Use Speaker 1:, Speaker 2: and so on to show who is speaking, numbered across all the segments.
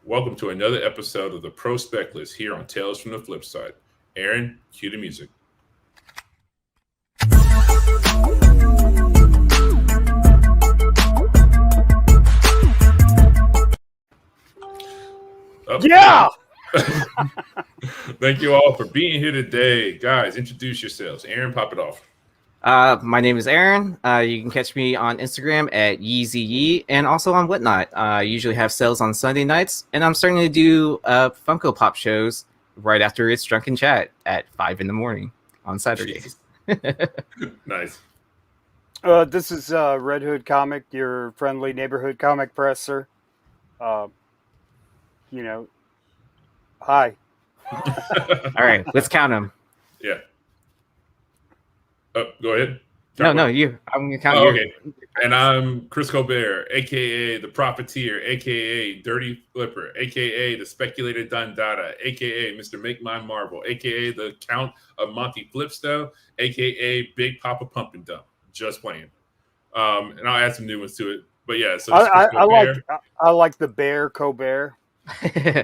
Speaker 1: Welcome to another episode of the Prospect List here on Tales from the Flipside. Aaron, cue the music.
Speaker 2: Yeah!
Speaker 1: Thank you all for being here today. Guys, introduce yourselves. Aaron, pop it off.
Speaker 3: My name is Aaron. You can catch me on Instagram at YeezyYee and also on Whatnot. I usually have sales on Sunday nights, and I'm starting to do Funko Pop shows right after it's Drunken Chat at 5 in the morning on Saturdays.
Speaker 1: Nice.
Speaker 2: This is Red Hood Comic, your friendly neighborhood comic presser. Hi.
Speaker 3: All right, let's count them.
Speaker 1: Yeah. Go ahead.
Speaker 3: No, you. I'm going to count you.
Speaker 1: Okay. And I'm Chris Colbert, a.k.a. The Profiteer, a.k.a. Dirty Flipper, a.k.a. The Speculator Dundada, a.k.a. Mr. Make Mine Marvel, a.k.a. The Count of Monty Flipsto, a.k.a. Big Papa Pump and Dump. Just playing. And I'll add some new ones to it. But yeah, so
Speaker 2: I like the Bear Colbert.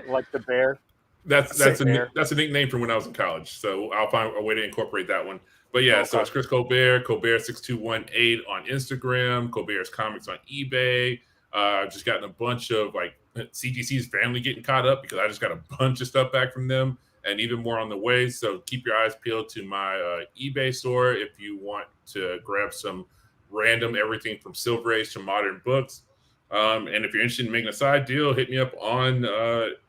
Speaker 2: Like the bear.
Speaker 1: That's a nickname from when I was in college. So I'll find a way to incorporate that one. But yeah, So it's Chris Colbert, Colbert6218 on Instagram, Colbert's Comics on eBay. I've just gotten a bunch of CGC's family getting caught up because I just got a bunch of stuff back from them and even more on the way. So keep your eyes peeled to my eBay store if you want to grab some random everything from Silver Age to modern books. And if you're interested in making a side deal, hit me up on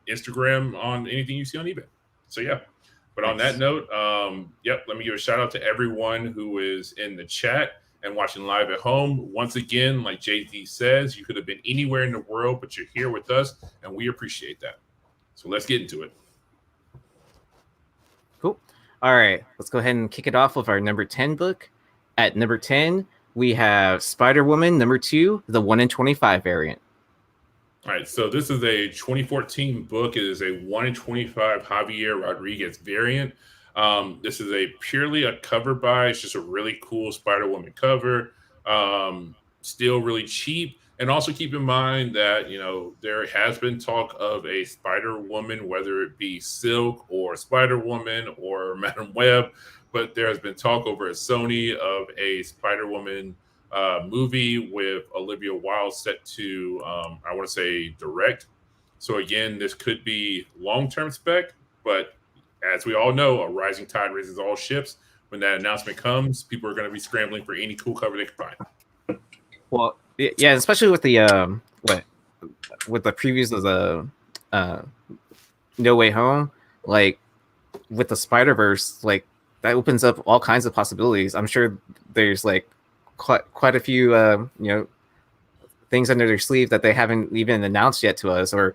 Speaker 1: Instagram on anything you see on eBay. So yeah. But on that note, let me give a shout out to everyone who is in the chat and watching live at home. Once again, like JD says, you could have been anywhere in the world, but you're here with us, and we appreciate that. So let's get into it.
Speaker 3: Cool. All right, let's go ahead and kick it off with our number 10 book. At number 10, we have Spider-Woman number 2, the 1 in 25 variant.
Speaker 1: All right, so this is a 2014 book. It is a 1 in 25 Javier Rodriguez variant. This is purely a cover buy. It's just a really cool Spider-Woman cover. Still really cheap. And also keep in mind that, there has been talk of a Spider-Woman, whether it be Silk or Spider-Woman or Madam Web. But there has been talk over at Sony of a Spider-Woman movie with Olivia Wilde set to, I want to say, direct. So again, this could be long-term spec, but as we all know, a rising tide raises all ships. When that announcement comes, people are going to be scrambling for any cool cover they can find.
Speaker 3: Well, yeah, especially with the with the previews of the No Way Home, with the Spider-Verse, that opens up all kinds of possibilities. I'm sure there's quite a few things under their sleeve that they haven't even announced yet to us, or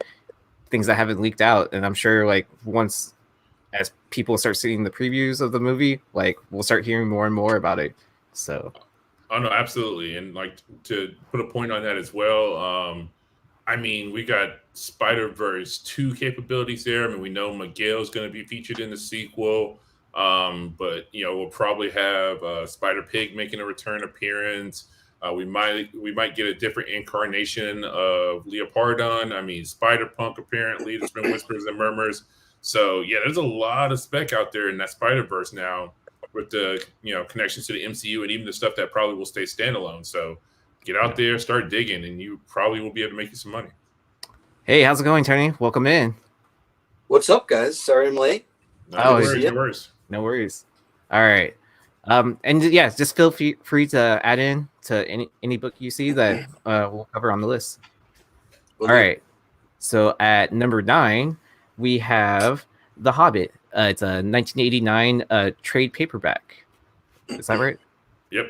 Speaker 3: things that haven't leaked out. And I'm sure once as people start seeing the previews of the movie, we'll start hearing more and more about it. So
Speaker 1: no, absolutely. And to put a point on that as well, we got Spider-Verse 2 capabilities there. We know Miguel's going to be featured in the sequel. But we'll probably have Spider-Pig making a return appearance. We might get a different incarnation of Leopardon. Spider-Punk apparently. There's been whispers and murmurs. So yeah, there's a lot of spec out there in that Spider-Verse now with the connections to the MCU and even the stuff that probably will stay standalone. So get out there, start digging, and you probably will be able to make you some money.
Speaker 3: Hey, how's it going, Tony? Welcome in.
Speaker 4: What's up, guys? Sorry I'm late.
Speaker 1: No worries.
Speaker 3: No worries. All right. And yeah, just feel free to add in to any book you see that we'll cover on the list. All right. So at number 9, we have The Hobbit. It's a 1989 trade paperback. Is that right?
Speaker 1: Yep.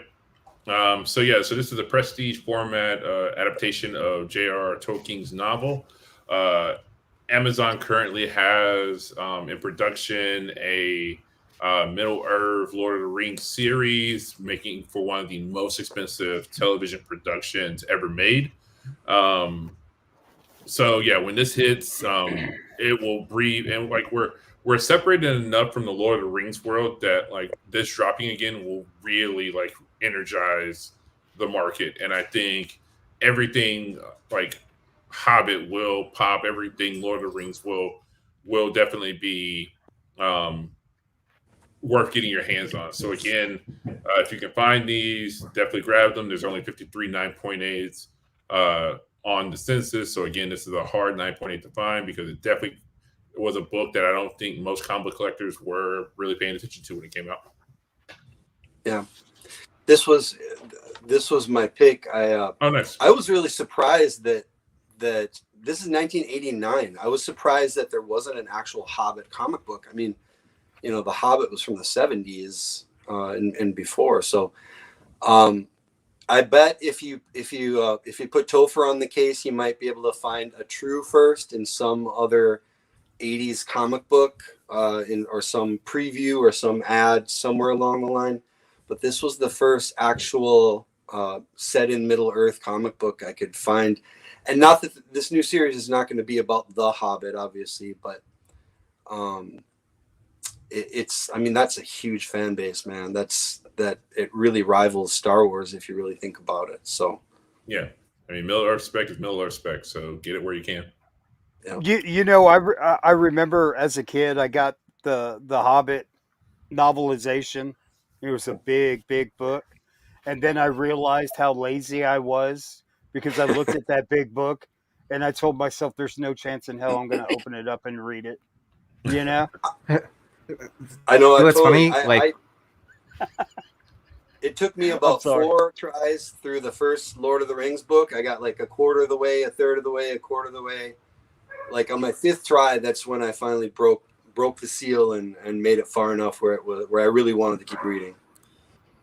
Speaker 1: So this is a prestige format adaptation of J.R.R. Tolkien's novel. Amazon currently has in production a Middle-earth Lord of the Rings series, making for one of the most expensive television productions ever made. When this hits, it will breathe, and we're separated enough from the Lord of the Rings world that this dropping again will really energize the market. And I think everything Hobbit will pop. Everything Lord of the Rings will definitely be worth getting your hands on. So again, if you can find these, definitely grab them. There's only 53 9.8s on the census. So again, this is a hard 9.8 to find because it definitely was a book that I don't think most comic book collectors were really paying attention to when it came out.
Speaker 4: Yeah, this was my pick.
Speaker 1: Nice.
Speaker 4: I was really surprised that this is 1989. I was surprised that there wasn't an actual Hobbit comic book. I mean, you know, the Hobbit was from the 70s and before. So I bet if you put Topher on the case, you might be able to find a true first in some other 80s comic book or some preview or some ad somewhere along the line. But this was the first actual set in Middle Earth comic book I could find. And not that this new series is not going to be about the Hobbit, obviously, but it's, I mean, that's a huge fan base, man. That it really rivals Star Wars if you really think about it. So
Speaker 1: yeah, I mean, Middle Earth Spec is Middle Earth Spec, so get it where you can.
Speaker 2: Yeah. You know, I remember as a kid I got the Hobbit novelization. It was a big book, and then I realized how lazy I was because I looked at that big book and I told myself there's no chance in hell I'm going to open it up and read it. You know?
Speaker 4: I know.
Speaker 3: What's funny? Like,
Speaker 4: it took me about 4 tries through the first Lord of the Rings book. I got like a quarter of the way, a third of the way, a quarter of the way. Like on my 5th try, that's when I finally broke the seal and made it far enough where I really wanted to keep reading.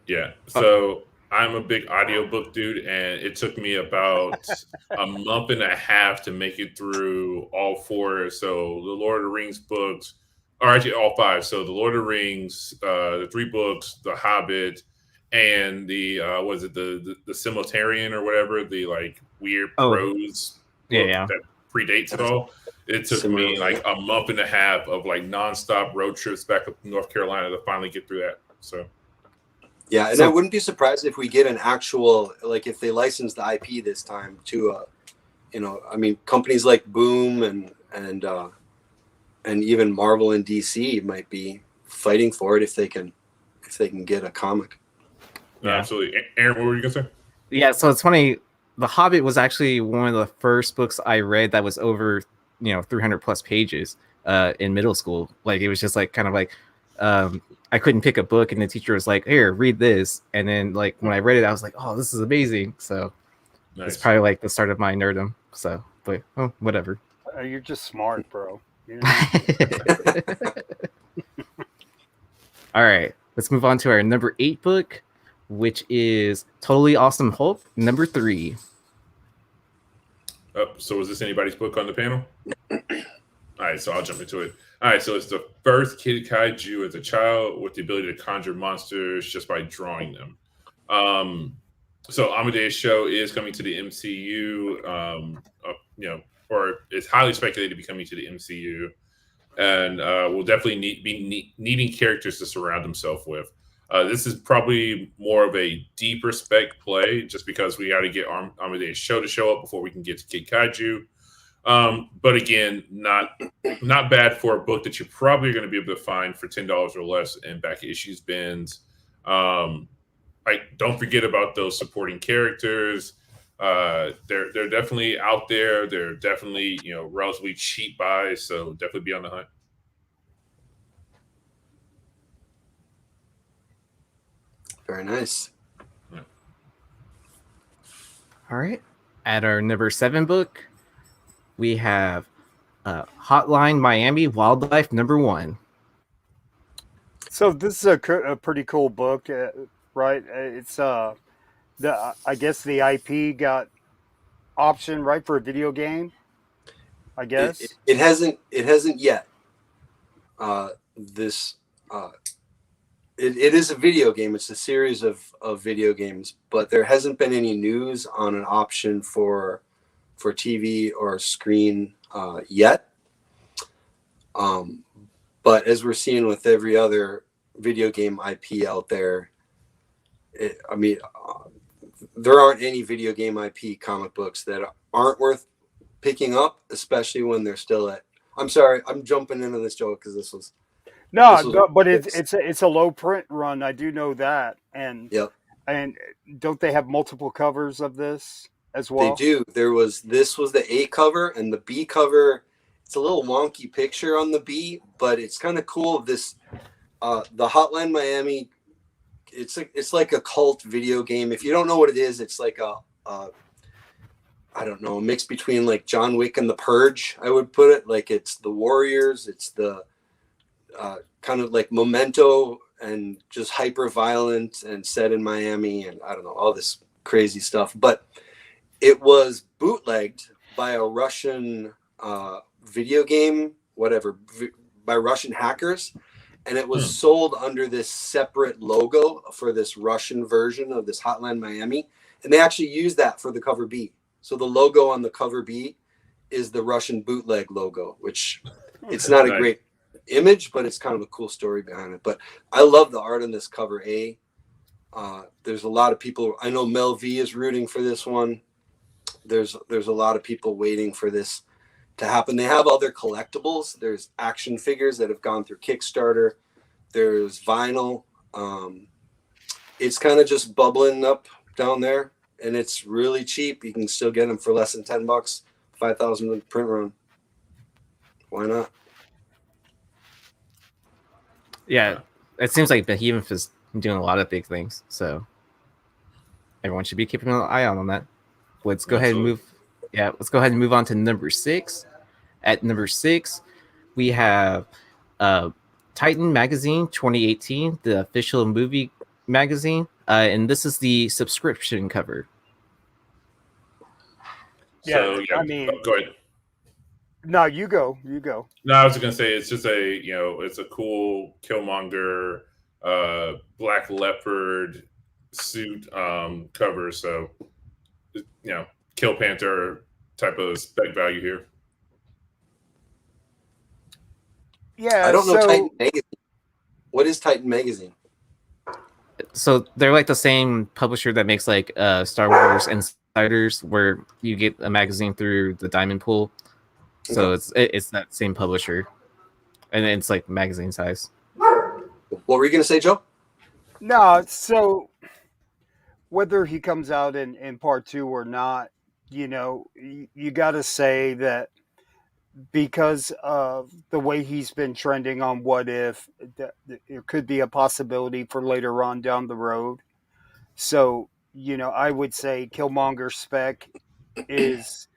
Speaker 1: Yeah. So I'm a big audiobook dude, and it took me about a month and a half to make it through all 4. So the Lord of the Rings books, or actually all 5. So the Lord of the Rings, the 3 books, the Hobbit, and the was it the Simultarian or whatever, the like weird prose book that predates it all. It took me like a month and a half of like nonstop road trips back up to North Carolina to finally get through that. So
Speaker 4: yeah, and I wouldn't be surprised if we get an actual, like if they license the IP this time to you know, I mean, companies like Boom and even Marvel and DC might be fighting for it if they can get a comic.
Speaker 1: Yeah. Absolutely. Aaron, what were you gonna say?
Speaker 3: Yeah, so it's funny. The Hobbit was actually one of the first books I read that was over, 300 plus pages in middle school. Like it was just like kind of like I couldn't pick a book, and the teacher was like, "Here, read this." And then like when I read it, I was like, "Oh, this is amazing!" So it's probably like the start of my nerdom. So, but whatever.
Speaker 2: You're just smart, bro. You know?
Speaker 3: All right, let's move on to our number 8 book, which is Totally Awesome Hulk, number 3.
Speaker 1: Oh, so is this anybody's book on the panel? All right, so I'll jump into it. All right, so it's the first kid kaiju as a child with the ability to conjure monsters just by drawing them. So Amadeus Show is coming to the MCU, or it's highly speculated to be coming to the MCU, and will definitely be needing characters to surround himself with. This is probably more of a deeper spec play, just because we got to get Amadeus Show to show up before we can get to Kid Kaiju. But again, not bad for a book that you're probably going to be able to find for $10 or less in back issues bins. Don't forget about those supporting characters. They're definitely out there. They're definitely relatively cheap buys, so definitely be on the hunt.
Speaker 4: Very nice.
Speaker 1: Yeah.
Speaker 3: All right. At our number 7 book, we have Hotline Miami Wildlife number 1.
Speaker 2: So this is a pretty cool book, right? It's I guess the IP got option right for a video game. I guess
Speaker 4: it hasn't yet. It is a video game. It's a series of video games, but there hasn't been any news on an option for TV or screen yet. But as we're seeing with every other video game IP out there, there aren't any video game IP comic books that aren't worth picking up, especially when they're still at. I'm sorry, I'm jumping into this joke because this was
Speaker 2: but it's a low print run. I do know that, and
Speaker 4: yep.
Speaker 2: And don't they have multiple covers of this as well?
Speaker 4: They do. This was the A cover, and the B cover. It's a little wonky picture on the B, but it's kind of cool. This the Hotline Miami. It's like a cult video game. If you don't know what it is, it's like a I don't know, a mix between like John Wick and The Purge. I would put it like it's the Warriors. It's the kind of like Memento and just hyper violent and set in Miami and I don't know, all this crazy stuff. But it was bootlegged by a Russian video game, by Russian hackers. And it was sold under this separate logo for this Russian version of this Hotline Miami. And they actually used that for the cover B. So the logo on the cover B is the Russian bootleg logo, which it's not a great image, but it's kind of a cool story behind it. But I love the art on this cover A. There's a lot of people. I know Mel V is rooting for this one. There's a lot of people waiting for this to happen. They have other collectibles. There's action figures that have gone through Kickstarter. There's vinyl. It's kind of just bubbling up down there, and it's really cheap. You can still get them for less than $10. 5,000 print run. Why not?
Speaker 3: Yeah, it seems like Behemoth is doing a lot of big things, so everyone should be keeping an eye out on that. Let's go ahead and move. Yeah, let's go ahead and move on to number 6. At number 6, we have Titan Magazine 2018, the official movie magazine, and this is the subscription cover.
Speaker 2: Yeah, so, I mean,
Speaker 1: go ahead.
Speaker 2: No, you go.
Speaker 1: No, I was gonna say it's just it's a cool Killmonger, Black Leopard suit cover. So, Kill Panther type of spec value here.
Speaker 2: Yeah,
Speaker 4: I don't know Titan Magazine. What is Titan Magazine?
Speaker 3: So they're like the same publisher that makes like Star Wars Insiders, where you get a magazine through the Diamond Pool. So it's that same publisher, and it's like magazine size.
Speaker 4: What were you gonna say, Joe?
Speaker 2: No, so whether he comes out in part 2 or not, you got to say that because of the way he's been trending on What If, there could be a possibility for later on down the road. So, I would say Killmonger Spec is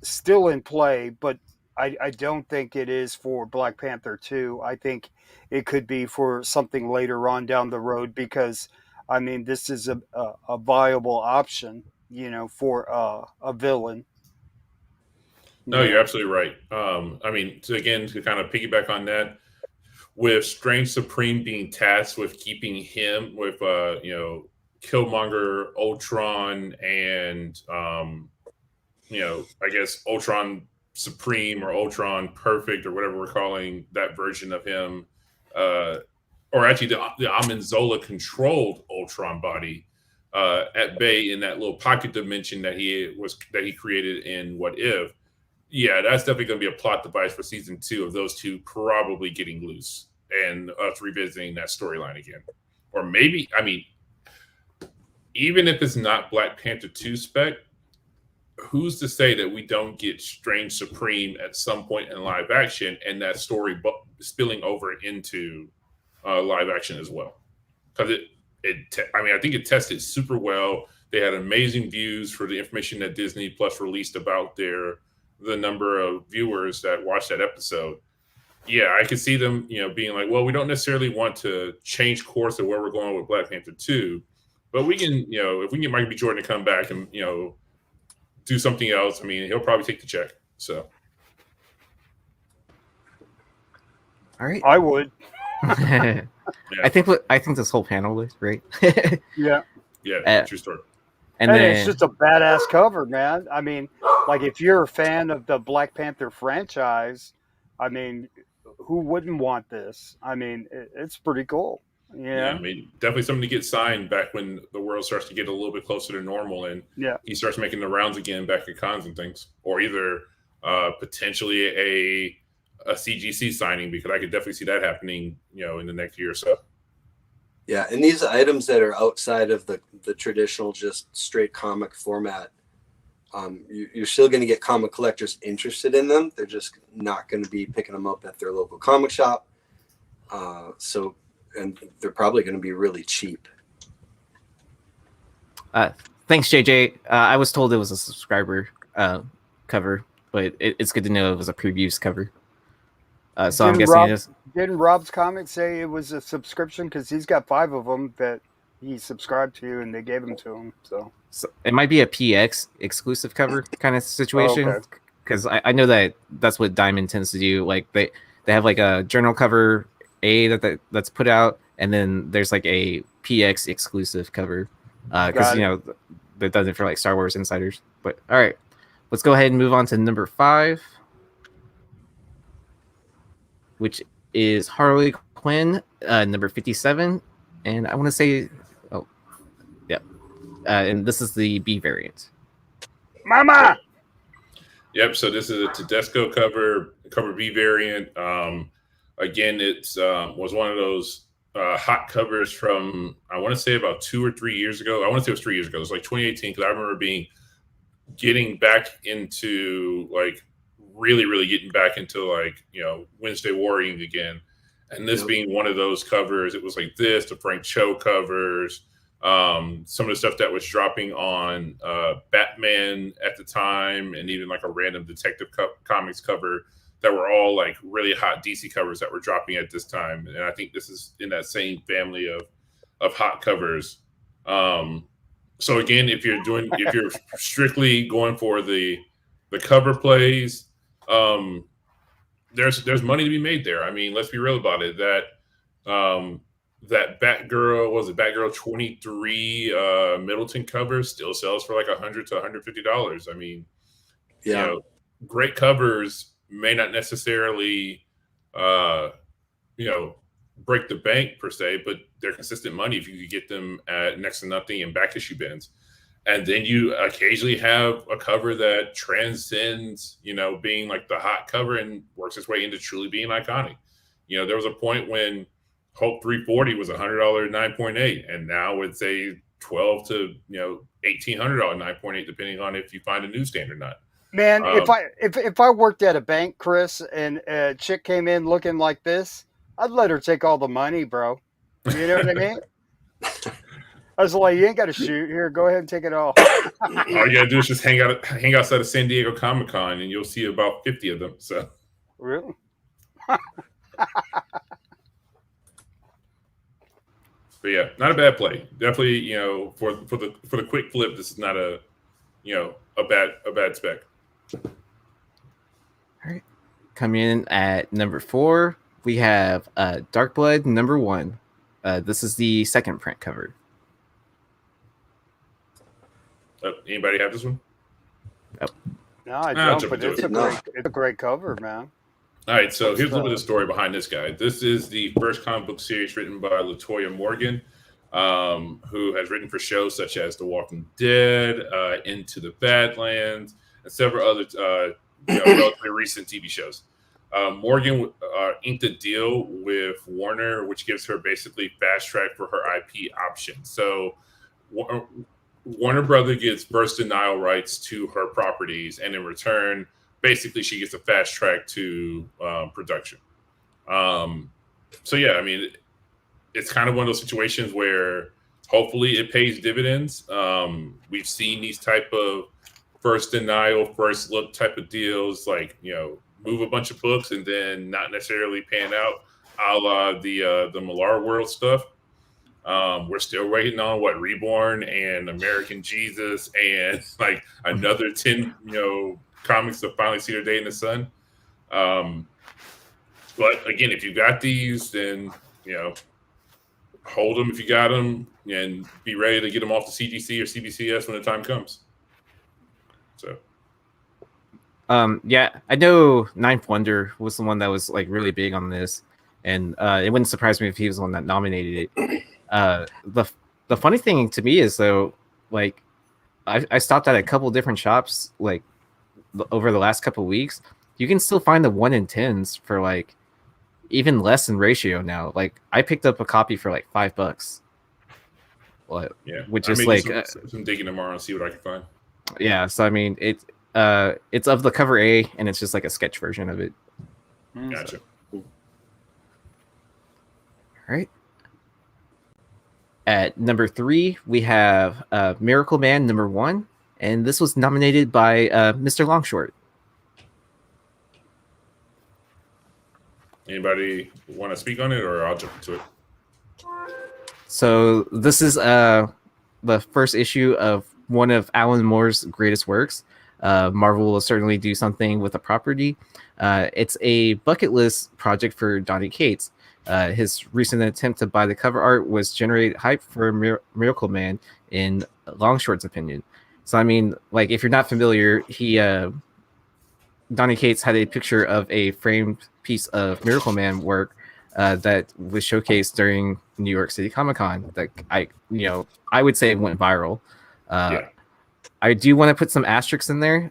Speaker 2: still in play, but I don't think it is for Black Panther 2. I think it could be for something later on down the road because, I mean, this is a viable option, for a villain.
Speaker 1: No, you're absolutely right. I mean, to kind of piggyback on that, with Strange Supreme being tasked with keeping him with, Killmonger, Ultron, and, I guess Ultron Supreme or Ultron Perfect or whatever we're calling that version of him, or actually the Amenzola controlled Ultron body at bay in that little pocket dimension that he created in What If. Yeah, that's definitely going to be a plot device for season 2 of those two probably getting loose and us revisiting that storyline again. Or maybe, I mean, even if it's not Black Panther 2 spec, who's to say that we don't get Strange Supreme at some point in live action and that story spilling over into live action as well? Because I think it tested super well. They had amazing views for the information that Disney Plus released about the number of viewers that watched that episode. Yeah, I could see them, being like, well, we don't necessarily want to change course of where we're going with Black Panther 2, but we can, if we can get Michael B. Jordan to come back and, do something else, I mean, he'll probably take the check. So,
Speaker 3: all right,
Speaker 2: I would.
Speaker 3: Yeah. I think this whole panel is right.
Speaker 2: Yeah,
Speaker 1: true story.
Speaker 2: And then, it's just a badass cover, man. I mean, like if you're a fan of the Black Panther franchise, I mean, who wouldn't want this? I mean, it's pretty cool. Yeah.
Speaker 1: I mean, definitely something to get signed back when the world starts to get a little bit closer to normal and he starts making the rounds again back at cons and things, or either potentially a CGC signing, because I could definitely see that happening, in the next year or so.
Speaker 4: Yeah, and these items that are outside of the traditional just straight comic format, you're still going to get comic collectors interested in them. They're just not going to be picking them up at their local comic shop. And they're probably going to be really cheap.
Speaker 3: Thanks, JJ. I was told it was a subscriber cover, but it's good to know it was a previews cover. So I'm guessing it is.
Speaker 2: Didn't Rob's Comics say it was a subscription? Because he's got 5 of them that he subscribed to, and they gave them to him. So
Speaker 3: it might be a PX exclusive cover kind of situation. Because I know that's what Diamond tends to do. Like they have like a journal cover that's put out, and then there's like a PX exclusive cover. Because they've done it for like Star Wars insiders. But all right, let's go ahead and move on to number 5, which is Harley Quinn, number 57, and I want to say, and this is the B variant.
Speaker 2: Mama.
Speaker 1: Yep. So this is a Tedesco cover B variant. Again, it's was one of those hot covers from, I want to say about 2 or 3 years ago. I want to say it was 3 years ago. It was like 2018, because I remember getting back into like really getting back into like Wednesday worrying again, and this being one of those covers. It was like this, the Frank Cho covers, some of the stuff that was dropping on Batman at the time, and even like a random Detective Comics cover that were all like really hot DC covers that were dropping at this time. And I think this is in that same family of hot covers. So again, if you're strictly going for the cover plays, there's money to be made there. I mean, let's be real about it. That Batgirl 23 Middleton cover still sells for like $100 to $150. I mean, great covers may not necessarily break the bank per se, but they're consistent money if you could get them at next to nothing in back issue bins. And then you occasionally have a cover that transcends, being like the hot cover and works its way into truly being iconic. There was a point when Hope 340 was $100 9.8, and now it's a $1,200 to $1,800 9.8, depending on if you find a newsstand or not.
Speaker 2: Man, if I worked at a bank, Chris, and a chick came in looking like this, I'd let her take all the money, bro. You know what I mean? I was like, you ain't got to shoot. Here, go ahead and take it all.
Speaker 1: All you got to do is just hang outside of San Diego Comic-Con, and you'll see about 50 of them. So
Speaker 2: really?
Speaker 1: But yeah, not a bad play. Definitely, for the quick flip, this is not a bad spec.
Speaker 3: All right. Coming in at number 4, we have Dark Blood number 1. This is the second print cover.
Speaker 1: Anybody have this one?
Speaker 2: No, I don't, but it's a great cover, man.
Speaker 1: All right, so here's a little bit of the story behind this guy. This is the first comic book series written by LaToya Morgan, who has written for shows such as The Walking Dead, Into the Badlands, and several other relatively recent TV shows. Morgan inked a deal with Warner, which gives her basically fast track for her IP option. So Warner Brother gets first denial rights to her properties, and in return, basically she gets a fast track to production. So yeah, I mean, it's kind of one of those situations where hopefully it pays dividends. We've seen these type of first denial, first look type of deals, like, move a bunch of books and then not necessarily pan out, a la the Millar World stuff. We're still waiting on Reborn and American Jesus and like another 10 comics to finally see their day in the sun. But again, if you got these, then hold them if you got them, and be ready to get them off the CGC or CBCS when the time comes. So
Speaker 3: yeah, I know Ninth Wonder was the one that was like really big on this. and it wouldn't surprise me if he was the one that nominated it. The funny thing to me is though, like I stopped at a couple different shops like over the last couple of weeks. You can still find the 1 in 10s for like even less than ratio now. Like I picked up a copy for like $5.
Speaker 1: Yeah,
Speaker 3: which
Speaker 1: I
Speaker 3: is
Speaker 1: may
Speaker 3: like
Speaker 1: do some digging tomorrow and see what I can find.
Speaker 3: Yeah, so I mean it's of the cover A, and it's just like a sketch version of it.
Speaker 1: Gotcha.
Speaker 3: All right. At number 3, we have Miracle Man #1, and this was nominated by Mr. Longshort.
Speaker 1: Anybody want to speak on it, or I'll jump into it?
Speaker 3: So this is the first issue of one of Alan Moore's greatest works. Marvel will certainly do something with the property. It's a bucket list project for Donny Cates. His recent attempt to buy the cover art was generate hype for Miracle Man, in Longshort's opinion. So I mean, like if you're not familiar, Donny Cates had a picture of a framed piece of Miracle Man work that was showcased during New York City Comic Con. That I would say it went viral. I do want to put some asterisks in there.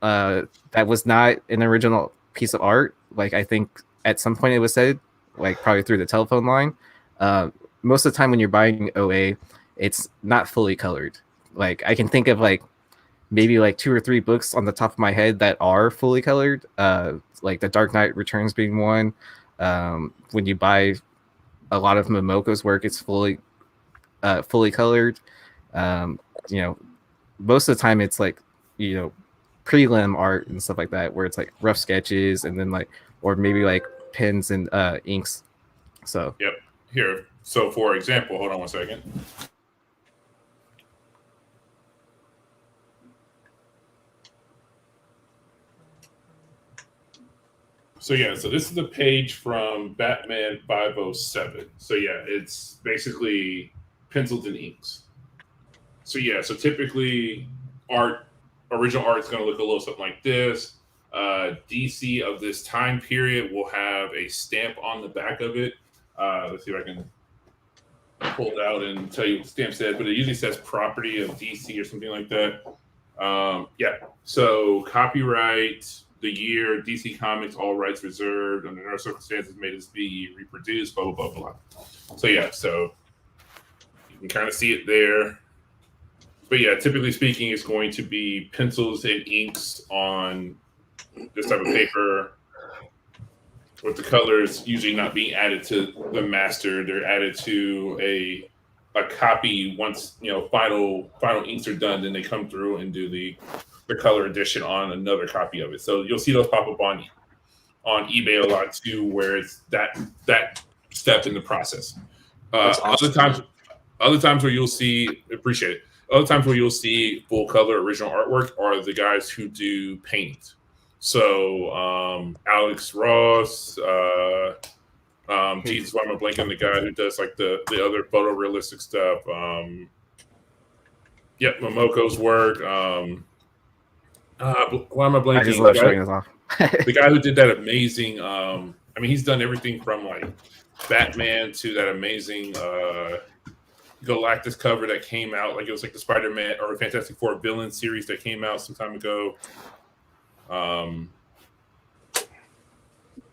Speaker 3: That was not an original piece of art. Like I think at some point it was said, like probably through the telephone line. Most of the time when you're buying OA, it's not fully colored. Like I can think of like maybe like 2 or 3 books on the top of my head that are fully colored. Like The Dark Knight Returns being one. When you buy a lot of Momoko's work, it's fully colored. Most of the time it's like prelim art and stuff like that, where it's like rough sketches and then like, or maybe like pens and inks. So
Speaker 1: yep. Here, so for example, hold on one second. So yeah, so this is the page from Batman 507. So yeah, it's basically pencils and inks. So yeah, so typically original art is going to look a little something like this. DC of this time period will have a stamp on the back of it. Let's see if I can pull it out and tell you what the stamp says, but it usually says property of DC or something like that. Yeah, so copyright, the year, DC Comics, all rights reserved, under no circumstances may this be reproduced, blah, blah, blah, blah. So yeah, so you can kind of see it there. But yeah, typically speaking, it's going to be pencils and inks on this type of paper, with the colors usually not being added to the master. They're added to a copy once final inks are done. Then they come through and do the color edition on another copy of it. So you'll see those pop up on eBay a lot too, where it's that step in the process. Awesome. Other times where you'll see, appreciate it. Other times where you'll see full color original artwork are the guys who do paintings. So Alex Ross, Jesus, why am I blanking the guy who does like the other photorealistic stuff? Yep, Momoko's work. Why am I blanking?
Speaker 3: I just love showing this off.
Speaker 1: The guy who did that amazing. He's done everything from like Batman to that amazing Galactus cover that came out. Like it was like the Spider-Man or Fantastic Four villain series that came out some time ago.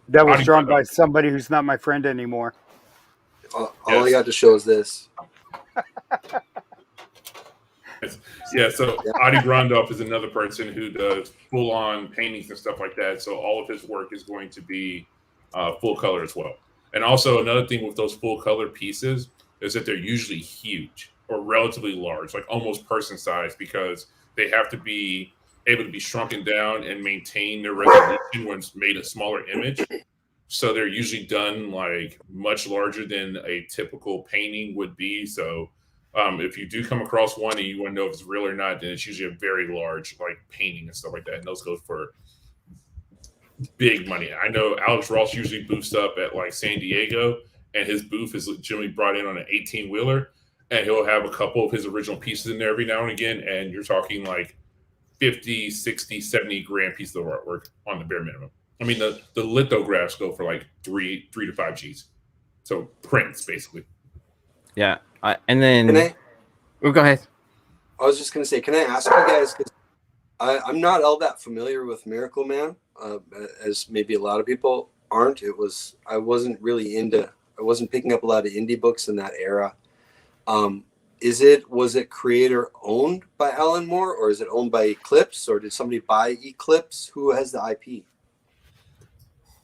Speaker 2: That was drawn by somebody who's not my friend anymore.
Speaker 4: All I got to show is this.
Speaker 1: Yeah, so Adi Grandolph is another person who does full-on paintings and stuff like that. So all of his work is going to be full color as well. And also another thing with those full color pieces is that they're usually huge or relatively large, like almost person size, because they have to be able to be shrunken down and maintain their resolution when it's made a smaller image. So they're usually done like much larger than a typical painting would be. So if you do come across one and you want to know if it's real or not, then it's usually a very large like painting and stuff like that. And those go for big money. I know Alex Ross usually booths up at like San Diego, and his booth is generally brought in on an 18-wheeler, and he'll have a couple of his original pieces in there every now and again. And you're talking like 50, 60, 70 grand piece of artwork on the bare minimum. I mean, the lithographs go for like 3 to 5 G's. So prints, basically.
Speaker 3: Yeah. And then... Oh, go ahead.
Speaker 4: I was just going to say, can I ask you guys, because I'm not all that familiar with Miracle Man, as maybe a lot of people aren't. I wasn't picking up a lot of indie books in that era. Was it creator owned by Alan Moore, or is it owned by Eclipse, or did somebody buy Eclipse? Who has the IP?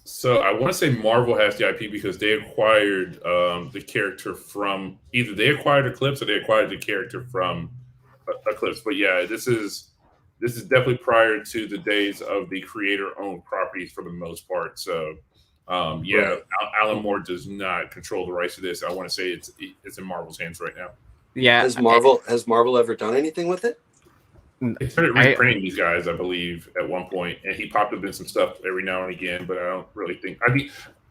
Speaker 1: So I want to say Marvel has the IP because they acquired the character from either they acquired Eclipse or they acquired the character from Eclipse. But yeah, this is definitely prior to the days of the creator-owned properties for the most part. So right. Alan Moore does not control the rights to this. I want to say it's in Marvel's hands right now.
Speaker 3: Yeah.
Speaker 4: Has Marvel ever done anything with it?
Speaker 1: They started reprinting these guys, I believe, at one point, and he popped up in some stuff every now and again. But I don't really think.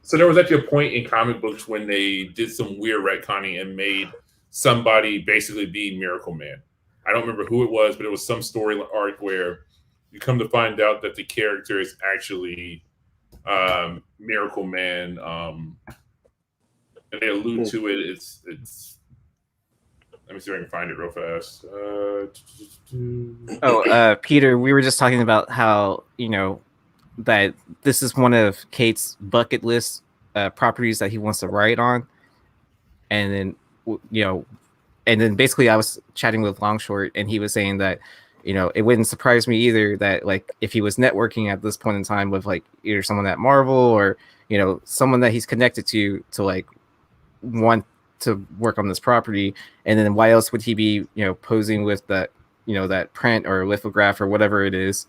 Speaker 1: So there was actually a point in comic books when they did some weird retconning and made somebody basically be Miracle Man. I don't remember who it was, but it was some story arc where you come to find out that the character is actually Miracle Man, and they allude to it. It's. Let me see if I can find it real fast.
Speaker 3: Peter, we were just talking about how, that this is one of Kate's bucket list properties that he wants to write on. And then, basically I was chatting with Longshort, and he was saying that, it wouldn't surprise me either that, like, if he was networking at this point in time with, like, either someone at Marvel or, someone that he's connected to like, want to work on this property, and then why else would he be posing with that that print or lithograph or whatever it is.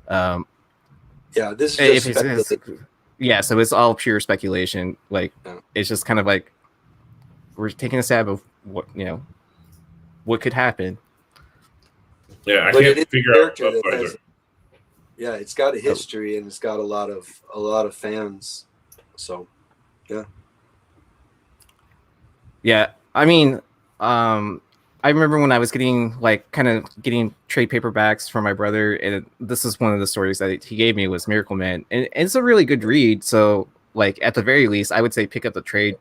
Speaker 4: This is just
Speaker 3: so it's all pure speculation. Like It's just kind of like we're taking a stab of what could happen.
Speaker 1: I can't figure out
Speaker 4: it's got a history and it's got a lot of fans, so
Speaker 3: Yeah, I mean, I remember when I was getting trade paperbacks for my brother, and this is one of the stories that he gave me was Miracle Man, and it's a really good read. So, like, at the very least, I would say pick up the trade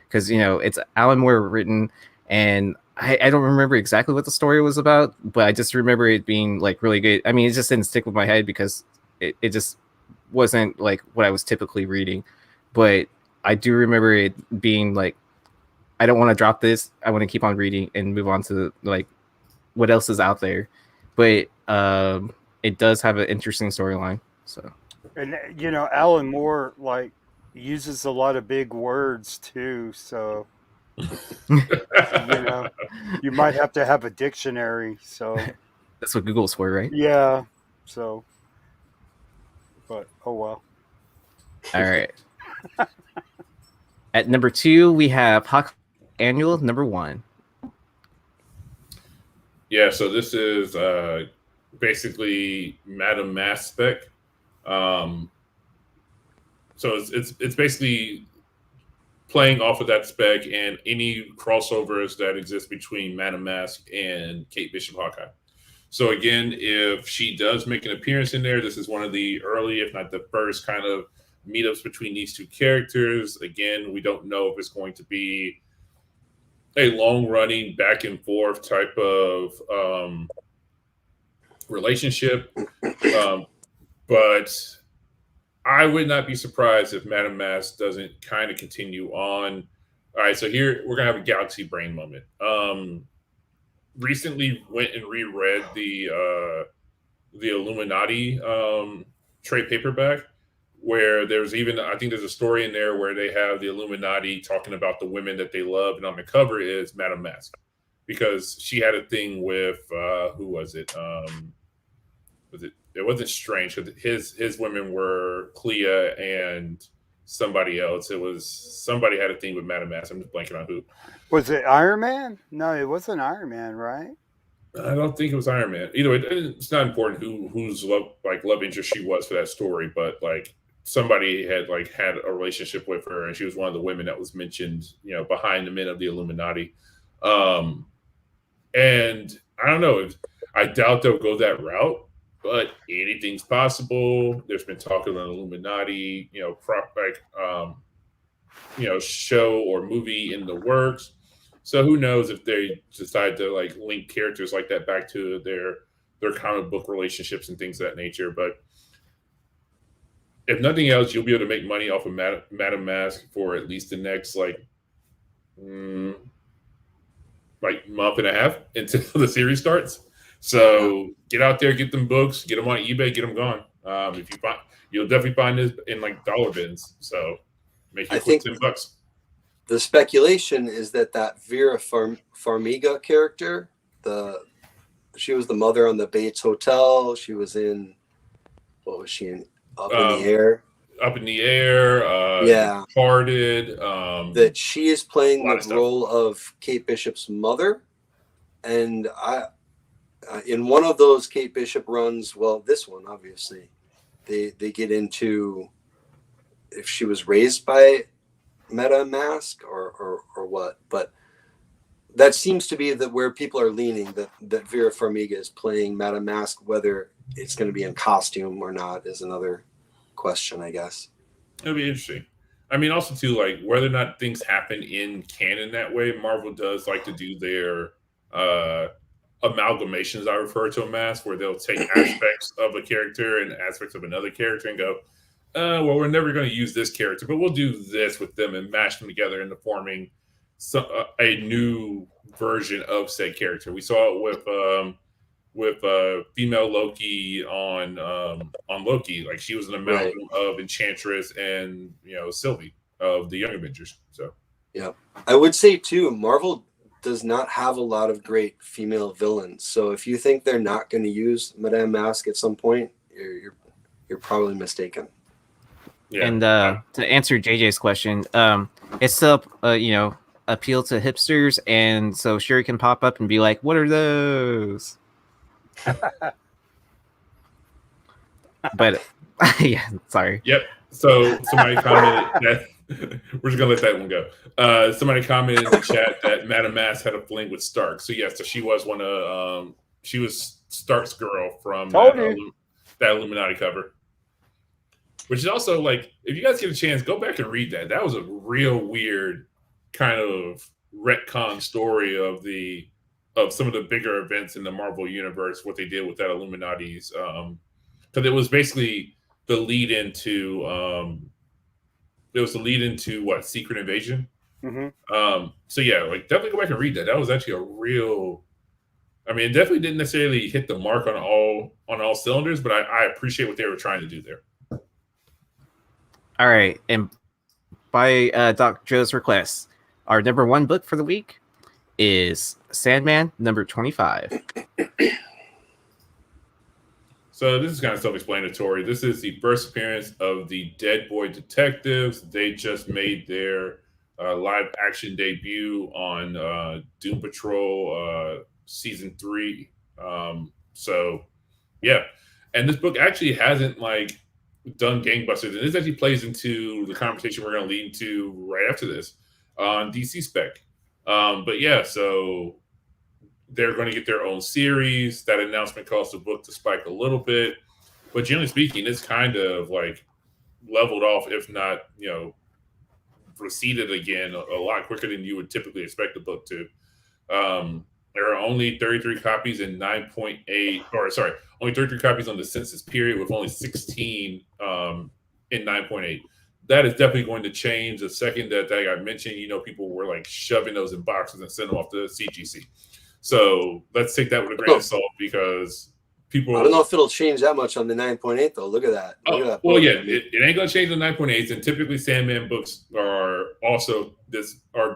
Speaker 3: because it's Alan Moore written, and I don't remember exactly what the story was about, but I just remember it being like really good. I mean, it just didn't stick with my head because it just wasn't like what I was typically reading, but I do remember it being like, I don't want to drop this. I want to keep on reading and move on to like what else is out there. But it does have an interesting storyline. So,
Speaker 2: and Alan Moore like uses a lot of big words too. So you might have to have a dictionary. So
Speaker 3: that's what Google's for, right?
Speaker 2: Yeah. So, but oh well.
Speaker 3: All right. At number 2, we have Hawkeye Annual #1.
Speaker 1: Yeah, so this is basically Madame Mass Spec. So it's basically playing off of that spec and any crossovers that exist between Madame Mask and Kate Bishop Hawkeye. So again, if she does make an appearance in there, this is one of the early, if not the first, kind of meetups between these two characters. Again, we don't know if it's going to be a long-running back and forth type of relationship, but I would not be surprised if Madame Mask doesn't kind of continue on. All right, so here we're gonna have a galaxy brain moment. Recently went and reread the Illuminati trade paperback, where there's even, I think there's a story in there where they have the Illuminati talking about the women that they love, and on the cover is Madame Mask, because she had a thing with who was it? It wasn't Strange. His women were Clea and somebody else. It was somebody had a thing with Madame Mask. I'm just blanking on who.
Speaker 2: Was it Iron Man? No, it wasn't Iron Man, right?
Speaker 1: I don't think it was Iron Man. Either way, it's not important whose love interest she was for that story, but like somebody had a relationship with her, and she was one of the women that was mentioned, behind the men of the Illuminati. And I don't know, I doubt they'll go that route, but anything's possible. There's been talk of an Illuminati, show or movie in the works. So who knows if they decide to like link characters like that back to their comic book relationships and things of that nature. But if nothing else, you'll be able to make money off of Madame Mask for at least the next month and a half until the series starts. So get out there, get them books, get them on eBay, get them gone. If you find, you'll definitely find this in like dollar bins. So make you quick $10.
Speaker 4: The speculation is that Vera Farmiga character, she was the mother on the Bates Hotel. She was in, what was she in? Up in the Air.
Speaker 1: Up in the Air. Departed.
Speaker 4: That she is playing the role of Kate Bishop's mother. And in one of those Kate Bishop runs, well, this one, obviously, they get into if she was raised by Madame Mask or what. But that seems to be where people are leaning, that Vera Farmiga is playing Madame Mask. Whether it's going to be in costume or not is another question, I guess.
Speaker 1: It'll be interesting. I mean, also too, like whether or not things happen in canon that way. Marvel does like to do their amalgamations, I refer to a mask, where they'll take aspects of a character and aspects of another character and go, well, we're never going to use this character, but we'll do this with them and mash them together into forming a new version of said character. We saw it with female Loki on Loki. Like she was an amalgam of Enchantress and Sylvie of the Young Avengers. So
Speaker 4: yeah, I would say too, Marvel does not have a lot of great female villains. So if you think they're not going to use Madame Mask at some point, you're probably mistaken.
Speaker 3: Yeah. And to answer JJ's question, it's still appeal to hipsters, and so Sherry can pop up and be like, "What are those?" But yeah, sorry.
Speaker 1: Yep. So somebody commented that we're just gonna let that one go. Somebody commented in the chat that Madame Mask had a fling with Stark. So yes, so she was one of she was Stark's girl from that Illuminati cover. Which is also like, if you guys get a chance, go back and read that. That was a real weird kind of retcon story of some of the bigger events in the Marvel universe, what they did with that Illuminati's, because it was basically the lead into what, Secret Invasion.
Speaker 2: Mm-hmm.
Speaker 1: So yeah, like definitely go back and read that. That was actually a real. I mean, it definitely didn't necessarily hit the mark on all cylinders, but I appreciate what they were trying to do there.
Speaker 3: All right, and by Doc Joe's request, our number one book for the week is Sandman, number 25.
Speaker 1: So this is kind of self-explanatory. This is the first appearance of the Dead Boy Detectives. They just made their live-action debut on Doom Patrol Season 3. So, yeah. And this book actually hasn't, done gangbusters. And this actually plays into the conversation we're going to lead into right after this on DC Spec. But yeah, so they're going to get their own series. That announcement caused the book to spike a little bit. But generally speaking, it's kind of leveled off, if not, receded again a lot quicker than you would typically expect the book to. There are only 33 copies in 9.8, only 33 copies on the census period, with only 16 in 9.8. That is definitely going to change the second that got mentioned. People were shoving those in boxes and sending them off to CGC. So let's take that with a grain of salt, because people.
Speaker 4: I don't know if it'll change that much on the 9.8 though. Look at that.
Speaker 1: Well, yeah, it ain't gonna change the 9.8s, and typically Sandman books are also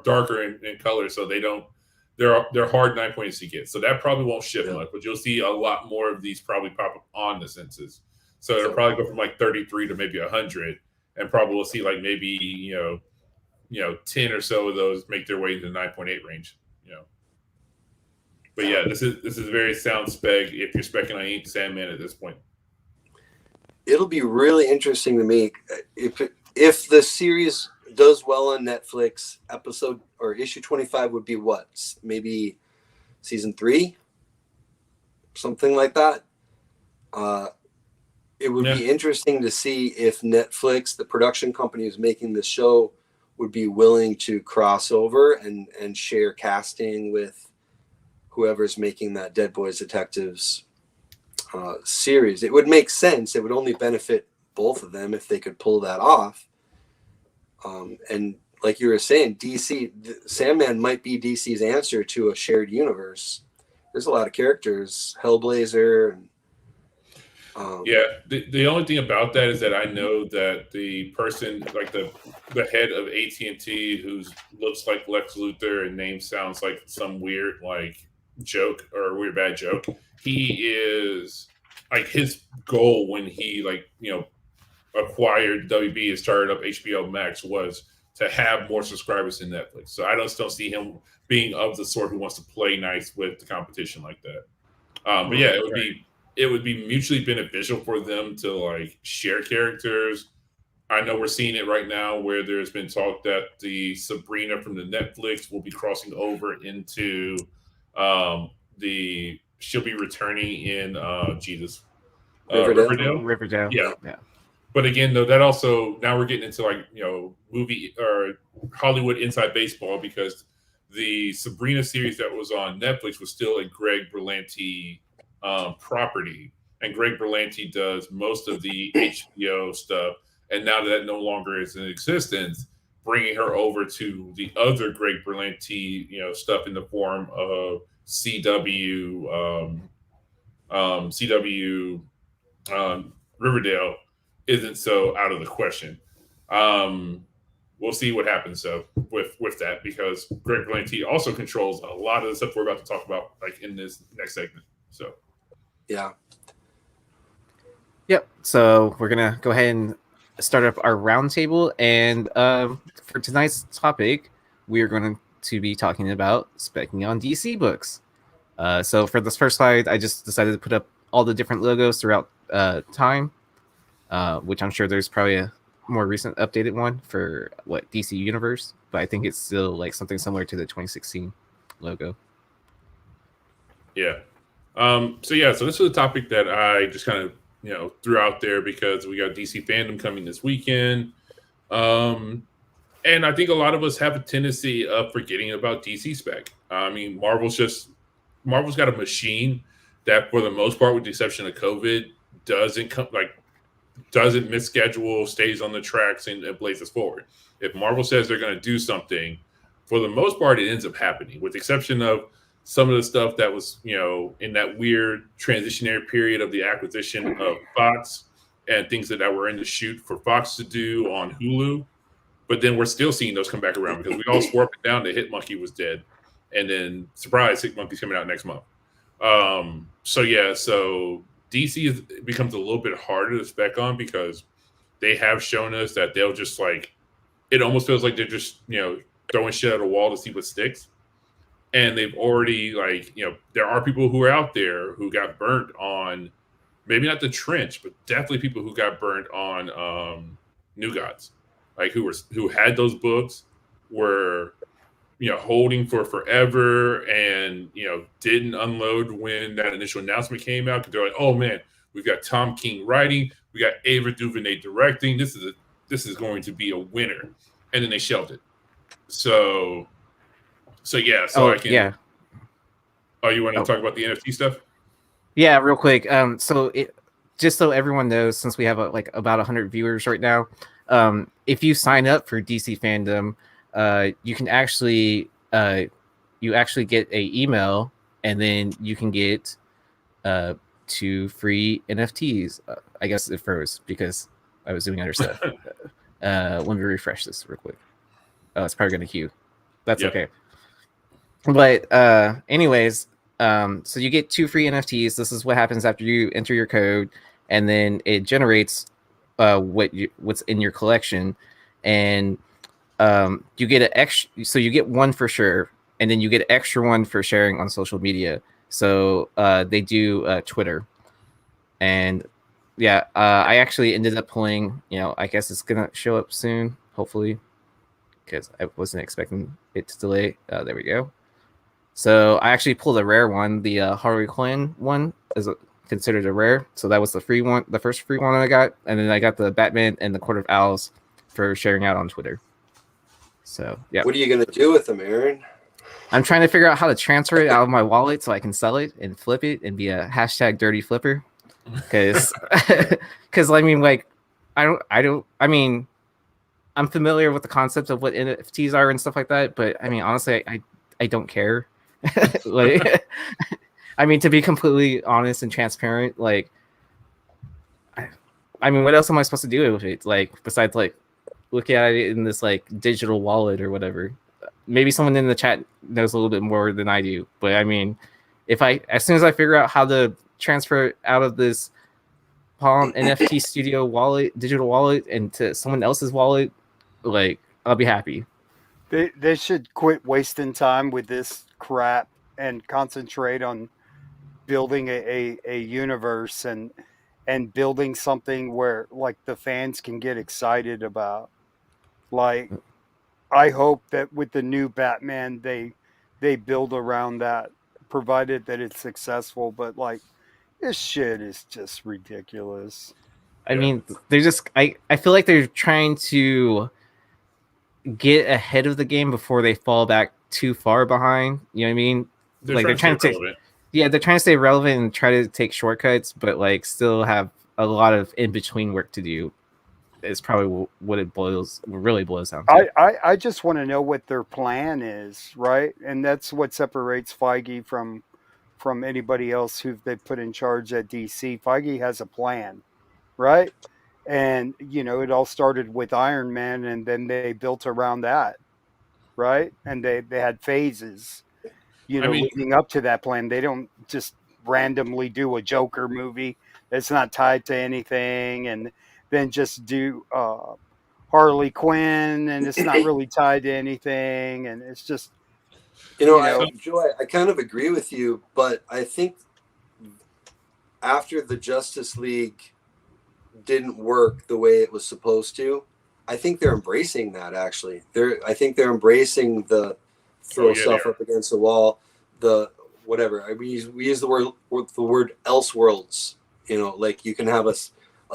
Speaker 1: darker in color, so they don't. They're hard 9.8s to get, so that probably won't shift much. But you'll see a lot more of these probably pop up on the census. So it'll probably go from 33 to maybe 100, and probably we'll see maybe 10 or so of those make their way into the 9.8 range. But yeah, this is a very sound spec if you're specking on Ink Sandman at this point.
Speaker 4: It'll be really interesting to me if the series does well on Netflix. Episode or issue 25 would be what? Maybe season 3, something like that. It would be interesting to see if Netflix, the production company who's making the show, would be willing to cross over and share casting with whoever's making that Dead Boys Detectives series. It would make sense. It would only benefit both of them if they could pull that off. And like you were saying, DC, Sandman might be DC's answer to a shared universe. There's a lot of characters, Hellblazer. And,
Speaker 1: the only thing about that is that I know that the person, like the head of AT&T, who looks like Lex Luthor and name sounds like some weird like joke or weird bad joke, he is like, his goal when he acquired WB and started up HBO Max was to have more subscribers than Netflix. So I just don't see him being of the sort who wants to play nice with the competition like that. But yeah, it would be mutually beneficial for them to like share characters. I know we're seeing it right now where there's been talk that the Sabrina from the Netflix will be crossing over into she'll be returning in
Speaker 4: Riverdale.
Speaker 1: Yeah. But again, though, that also, now we're getting into like, movie or Hollywood inside baseball, because the Sabrina series that was on Netflix was still a Greg Berlanti property, and Greg Berlanti does most of the HBO stuff. And now that no longer is in existence, bringing her over to the other Greg Berlanti, stuff in the form of CW, Riverdale isn't so out of the question. We'll see what happens with that, because Greg Berlanti also controls a lot of the stuff we're about to talk about, like in this next segment. So,
Speaker 4: yeah.
Speaker 3: Yep. So we're gonna go ahead and start up our roundtable, and for tonight's topic, we are going to be talking about specking on DC books. So for this first slide, I just decided to put up all the different logos throughout time, which I'm sure there's probably a more recent updated one for DC Universe, but I think it's still like something similar to the 2016 logo.
Speaker 1: Yeah. So this was a topic that I just kind of threw out there because we got DC Fandom coming this weekend, and I think a lot of us have a tendency of forgetting about DC Spec. I mean, Marvel's got a machine that, for the most part, with the exception of COVID, doesn't miss schedule, stays on the tracks, and blazes forward. If Marvel says they're going to do something, for the most part, it ends up happening, with the exception of some of the stuff that was, in that weird transitionary period of the acquisition of Fox and things that were in the shoot for Fox to do on Hulu. But then we're still seeing those come back around, because we all swore up and down that Hitmonkey was dead. And then, surprise, Hitmonkey's coming out next month. So DC becomes a little bit harder to spec on, because they have shown us that they'll just it almost feels like they're just, throwing shit at a wall to see what sticks. And they've already there are people who are out there who got burnt on, maybe not the trench, but definitely people who got burnt on New Gods, who had those books, were holding for forever, and didn't unload when that initial announcement came out, because they're like, oh man, we've got Tom King writing, we got Ava DuVernay directing, this is going to be a winner, and then they shelved it. Oh, you want to talk about the NFT stuff?
Speaker 3: Yeah, real quick. Just so everyone knows, since we have about 100 viewers right now, if you sign up for DC Fandom, you can actually get a email, and then you can get 2 free NFTs. I guess it froze because I was doing other stuff. Let me refresh this real quick. Oh, it's probably going to queue. That's okay. But anyways, so you get 2 free NFTs. This is what happens after you enter your code, and then it generates what's in your collection, and you get an extra. So you get 1 for sure, and then you get an extra 1 for sharing on social media. So they do Twitter, and I actually ended up pulling. I guess it's gonna show up soon, hopefully, because I wasn't expecting it to delay. There we go. So I actually pulled a rare one, the Harley Quinn one, considered a rare. So that was the free one, the first free one I got, and then I got the Batman and the Court of Owls for sharing out on Twitter. So yeah.
Speaker 4: What are you gonna do with them, Aaron?
Speaker 3: I'm trying to figure out how to transfer it out of my wallet so I can sell it and flip it and be a #dirty flipper. Because I mean, like, I mean, I'm familiar with the concept of what NFTs are and stuff like that, but I mean, honestly, I don't care. Like, I mean, to be completely honest and transparent, like, I mean, what else am I supposed to do with it? Like, besides like looking at it in this like digital wallet or whatever. Maybe someone in the chat knows a little bit more than I do, but I mean, as soon as I figure out how to transfer out of this Palm NFT Studio wallet, digital wallet, into someone else's wallet, like, I'll be happy.
Speaker 2: They should quit wasting time with this crap and concentrate on building a universe and building something where like the fans can get excited about. Like, I hope that with the new Batman, they build around that, provided that it's successful. But like, this shit is just ridiculous.
Speaker 3: I mean, they're just I feel like they're trying to get ahead of the game before they fall back too far behind. You know what I mean?
Speaker 1: They're trying to stay relevant.
Speaker 3: They're trying to stay relevant and try to take shortcuts, but like still have a lot of in between work to do. Is probably what it really boils down to.
Speaker 2: I just want to know what their plan is, right? And that's what separates Feige from anybody else who they put in charge at DC. Feige has a plan, right? And you know, it all started with Iron Man, and then they built around that, right? And they had phases, you know, leading up to that plan. They don't just randomly do a Joker movie that's not tied to anything, and then just do Harley Quinn, and it's not really tied to anything, and it's just,
Speaker 4: Joy, I kind of agree with you, but I think after the Justice League didn't work the way it was supposed to, I think they're embracing that. Actually, I think they're embracing the throw stuff up against the wall, the whatever. We use the word Elseworlds. You know, like you can have a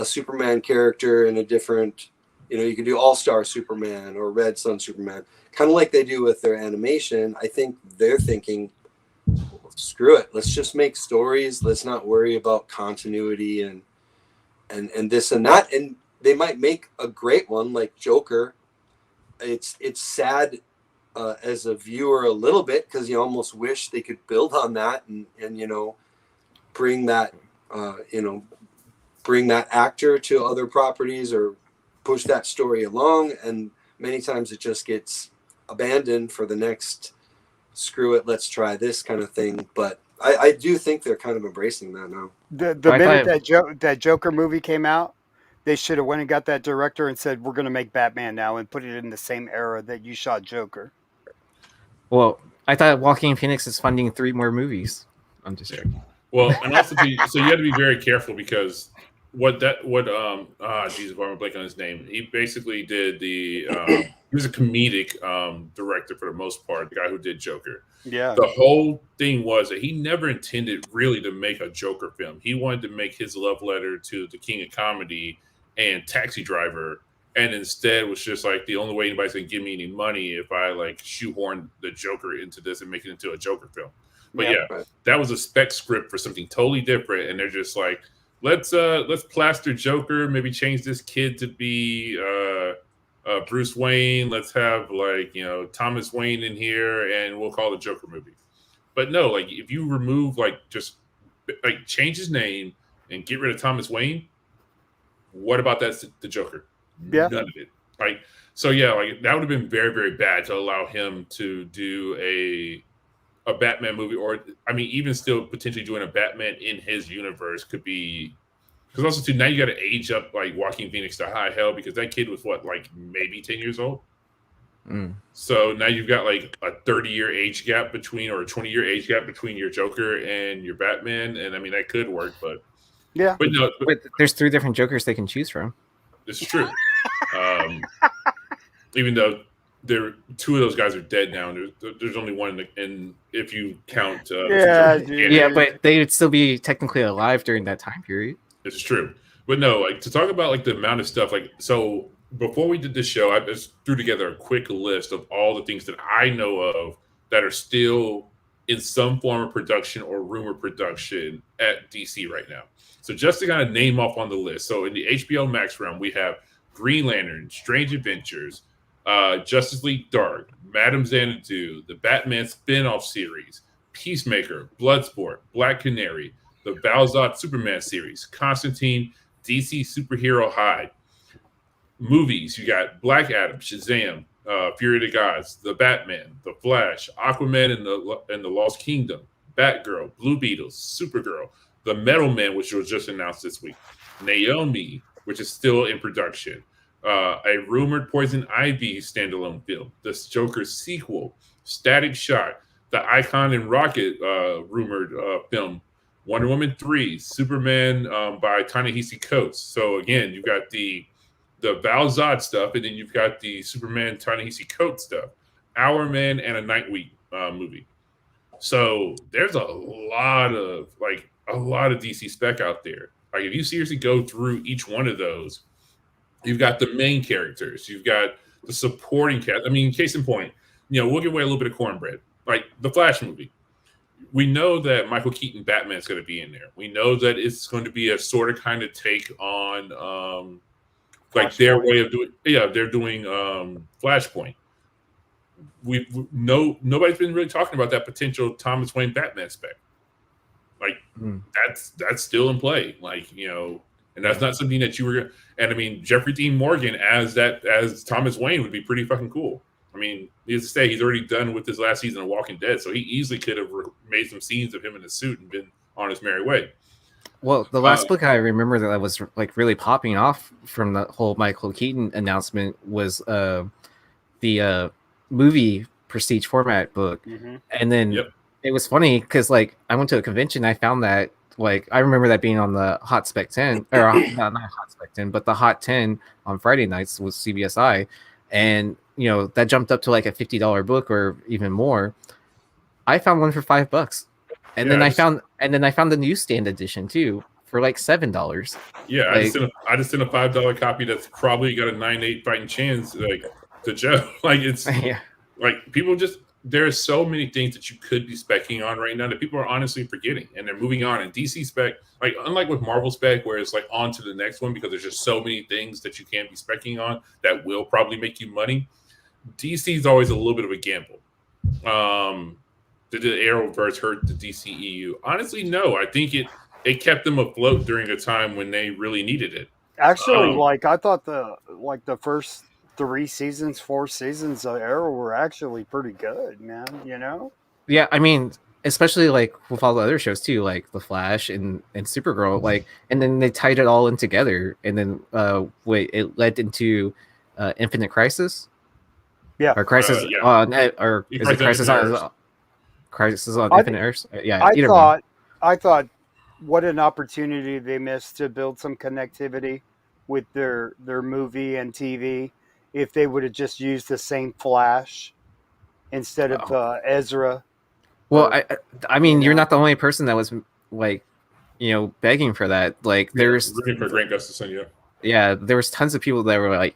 Speaker 4: Superman character in a different, you can do All-Star Superman or Red Sun Superman, kind of like they do with their animation. I think they're thinking, screw it, let's just make stories. Let's not worry about continuity and this and that. And they might make a great one like Joker. It's sad as a viewer a little bit, because you almost wish they could build on that and bring that bring that actor to other properties or push that story along. And many times it just gets abandoned for the next, screw it, let's try this kind of thing. But I do think they're kind of embracing that now.
Speaker 2: The minute that Joker movie came out, they should have went and got that director and said, we're going to make Batman now and put it in the same era that you shot Joker.
Speaker 3: Well, I thought Joaquin Phoenix is funding 3 more movies. I'm just joking.
Speaker 1: Well, and also so you have to be very careful, because if I'm blanking on his name. He basically did he was a comedic director for the most part, the guy who did Joker.
Speaker 2: Yeah.
Speaker 1: The whole thing was that he never intended really to make a Joker film. He wanted to make his love letter to the king of comedy and Taxi Driver, and instead was just like, the only way anybody's gonna give me any money if I like shoehorn the Joker into this and make it into a Joker film. But that was a spec script for something totally different, and they're just like, let's plaster Joker, maybe change this kid to be Bruce Wayne. Let's have Thomas Wayne in here, and we'll call it a Joker movie. But no, like if you remove just change his name and get rid of Thomas Wayne, what about the Joker?
Speaker 2: Yeah.
Speaker 1: None of it. Right. So that would have been very, very bad to allow him to do a Batman movie, or even still potentially doing a Batman in his universe could be, because also too, now you got to age up like Joaquin Phoenix to high hell, because that kid was maybe 10 years old. So now you've got like a 30-year age gap between, or a 20-year age gap between your Joker and your Batman, and that could work, but
Speaker 3: there's 3 different Jokers they can choose from.
Speaker 1: This is true. Even though two of those guys are dead now. And there's only one, and if you count,
Speaker 3: yeah, but they would still be technically alive during that time period.
Speaker 1: It's true, but no, like to talk about like the amount of stuff. Like so, before we did this show, I just threw together a quick list of all the things that I know of that are still in some form of production or rumor production at DC right now. So just to kind of name off on the list. So in the HBO Max realm, we have Green Lantern, Strange Adventures, Justice League Dark, Madame Xanadu, the Batman spin-off series, Peacemaker, Bloodsport, Black Canary, the Balzot Superman series, Constantine, DC Superhero High. Movies, you got Black Adam, Shazam, Fury of the Gods, The Batman, The Flash, Aquaman and the Lost Kingdom, Batgirl, Blue Beetles, Supergirl, The Metal Man, which was just announced this week, Naomi, which is still in production, a rumored Poison Ivy standalone film, the Joker sequel, Static Shock, the Icon and Rocket rumored film, Wonder Woman 3, Superman by Ta-Nehisi Coates. So again, you've got the Val Zod stuff, and then you've got the Superman Ta-Nehisi Coates stuff, Hour Man, and a Nightwing movie. So there's a lot of DC spec out there. Like if you seriously go through each one of those, you've got the main characters, you've got the supporting cast. I mean, case in point, we'll give away a little bit of cornbread. Like the Flash movie. We know that Michael Keaton Batman's going to be in there. We know that it's going to be a sort of kind of take on like their way of doing. Yeah, they're doing Flashpoint. Nobody's been really talking about that potential Thomas Wayne Batman spec. Like that's still in play. Like and that's not something that you were. And I mean, Jeffrey Dean Morgan as Thomas Wayne would be pretty fucking cool. I mean, needless to say, he's already done with his last season of Walking Dead, so he easily could have made some scenes of him in a suit and been on his merry way.
Speaker 3: Well, the last book I remember that was like really popping off from the whole Michael Keaton announcement was the movie Prestige format book, and then it was funny because like I went to a convention, I found that like I remember that being on the Hot Spec 10 or not Hot Spec 10, but the Hot 10 on Friday nights with CBSI, and that jumped up to like a $50 book or even more. I found one for $5, and then I found the newsstand edition too for like $7.
Speaker 1: Yeah, like, I just sent a $5 copy that's probably got a 9-8 fighting chance, like to Joe. Like it's like people just there are so many things that you could be specking on right now that people are honestly forgetting, and they're moving on. And DC spec, like unlike with Marvel spec, where it's like on to the next one because there's just so many things that you can be specking on that will probably make you money. DC is always a little bit of a gamble. Did the Arrowverse hurt the DCEU? Honestly, no. I think it kept them afloat during a time when they really needed it.
Speaker 2: Actually, I thought the first 4 seasons of Arrow were actually pretty good, man.
Speaker 3: Yeah, I mean, especially like with all the other shows too, like The Flash and Supergirl, like, and then they tied it all in together, and then it led into Infinite Crisis.
Speaker 2: Yeah,
Speaker 3: or Crisis on, or is it Crisis on Infinite Earths? Yeah,
Speaker 2: I thought, what an opportunity they missed to build some connectivity with their movie and TV. If they would have just used the same Flash instead of Ezra.
Speaker 3: Well, I mean, you're not the only person that was like, begging for that. Like, there's
Speaker 1: rooting for Grant Gustafson,
Speaker 3: yeah, there was tons of people that were like,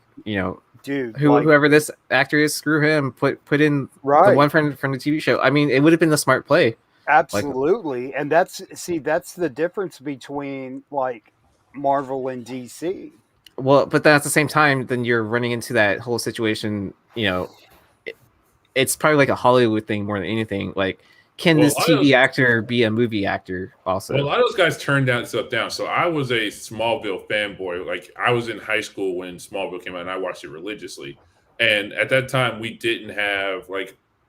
Speaker 2: dude,
Speaker 3: whoever this actor is, screw him. Put in the one from the TV show. I mean, it would have been the smart play.
Speaker 2: Absolutely, and that's the difference between like Marvel and DC.
Speaker 3: Well, but then at the same time, then you're running into that whole situation. It's probably like a Hollywood thing more than anything. Like, can this TV actor be a movie actor also?
Speaker 1: Well, a lot of those guys turned stuff down. So I was a Smallville fanboy. Like, I was in high school when Smallville came out, and I watched it religiously. And at that time, we didn't have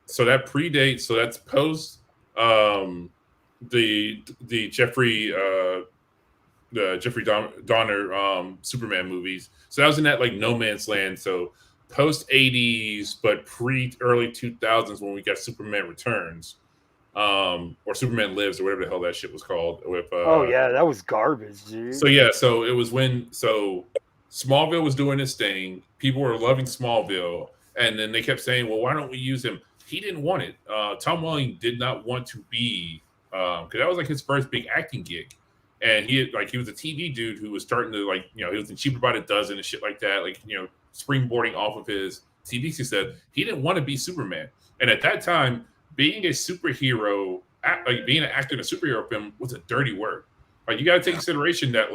Speaker 1: so that predates. So that's post the Jeffrey Donner Superman movies. So that was in that like no man's land. So post 80s, but pre early 2000s when we got Superman Returns, or Superman Lives, or whatever the hell that shit was called. With
Speaker 2: that was garbage, dude.
Speaker 1: So it was when Smallville was doing its thing. People were loving Smallville, And then they kept saying, well, why don't we use him? He didn't want it. Tom Welling did not want to be, because that was like his first big acting gig. And he was a TV dude who was starting to he was in Cheaper by the Dozen and shit like that, springboarding off of his TV success. He didn't want to be Superman. And at that time, being a superhero, being an actor in a superhero film was a dirty word. Like, you got to take consideration that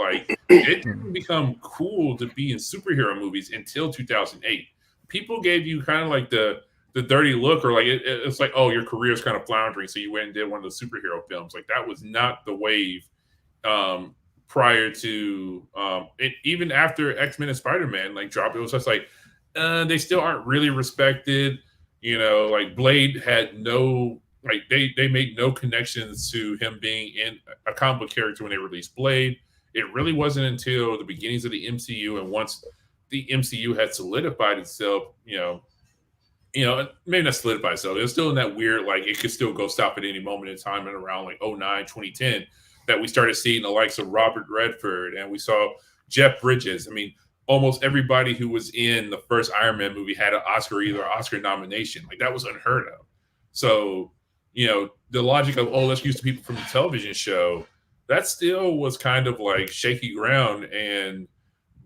Speaker 1: it didn't become cool to be in superhero movies until 2008. People gave you kind of like the dirty look, or it's like, oh, your career is kind of floundering, so you went and did one of those superhero films. Like, that was not the wave prior to even after X-Men and Spider-Man dropped. It was just they still aren't really respected. Blade had no they made no connections to him being in a comic book character when they released Blade. It really wasn't until the beginnings of the MCU, and once the MCU had solidified itself, maybe not solidified itself, it was still in that weird, it could still go stop at any moment in time, and around 2009, 2010, that we started seeing the likes of Robert Redford, and we saw Jeff Bridges. I mean, almost everybody who was in the first Iron Man movie had an Oscar nomination. That was unheard of. So, the logic of, let's use the people from the television show, that still was kind of shaky ground. And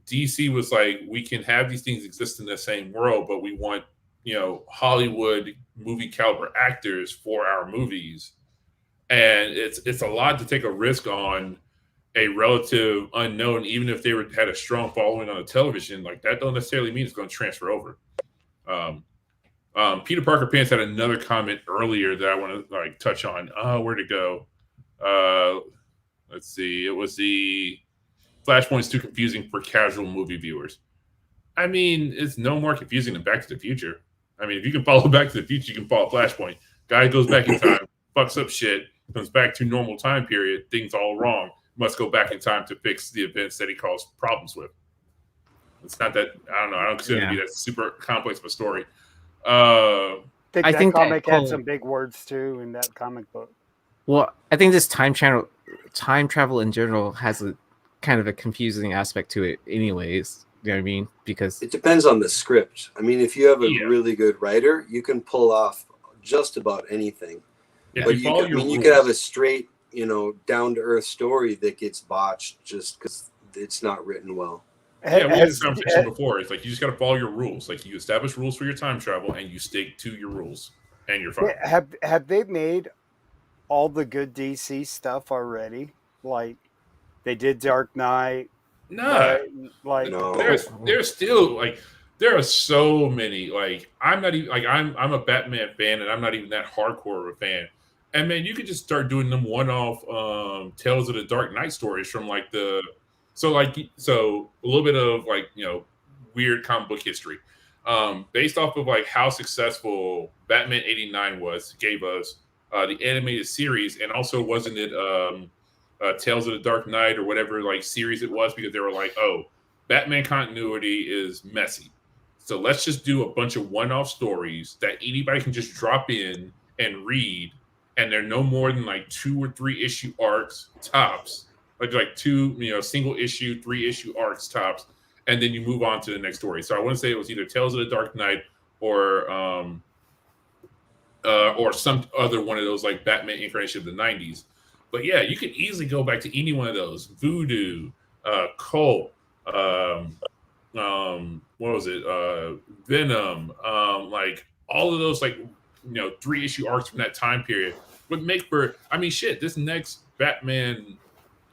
Speaker 1: DC was we can have these things exist in the same world, but we want, Hollywood movie caliber actors for our movies. And it's a lot to take a risk on a relative unknown, even if they had a strong following on the television. That don't necessarily mean it's going to transfer over. Peter Parker Pants had another comment earlier that I want to touch on. Where'd it go? Let's see. It was the Flashpoint's too confusing for casual movie viewers. I mean, it's no more confusing than Back to the Future. I mean, if you can follow Back to the Future, you can follow Flashpoint. Guy goes back in time, fucks up shit, comes back to normal time period, things all wrong, must go back in time to fix the events that he caused problems with. It's not that, I don't know, I don't consider it to be that super complex of a story.
Speaker 2: I think that comic had some big words too in that comic book.
Speaker 3: Well, I think this time travel in general has a kind of a confusing aspect to it anyways. You know what I mean? Because
Speaker 4: it depends on the script. I mean, if you have a really good writer, you can pull off just about anything. Yeah, but you could have a straight, down to earth story that gets botched just because it's not written well.
Speaker 1: Yeah, we had this conversation before. It's you just got to follow your rules. You establish rules for your time travel, and you stick to your rules, and you're fine.
Speaker 2: Have they made all the good DC stuff already? They did Dark Knight.
Speaker 1: No. There's still there are so many. I'm not even I'm a Batman fan, and I'm not even that hardcore of a fan. And man, you could just start doing them one-off Tales of the Dark Knight stories from so a little bit of weird comic book history, based off of how successful Batman '89 gave us the animated series, and also wasn't it Tales of the Dark Knight or whatever series it was, because they were Batman continuity is messy, so let's just do a bunch of one-off stories that anybody can just drop in and read, and they're no more than 2 or 3 issue arcs tops. Two, single issue, 3 issue arcs tops, and then you move on to the next story. So I want to say it was either Tales of the Dark Knight or some other one of those Batman incarnation of the 90s. But yeah, you could easily go back to any one of those. Voodoo, Cult, what was it? Venom, all of those 3 issue arcs from that time period would make for, this next Batman,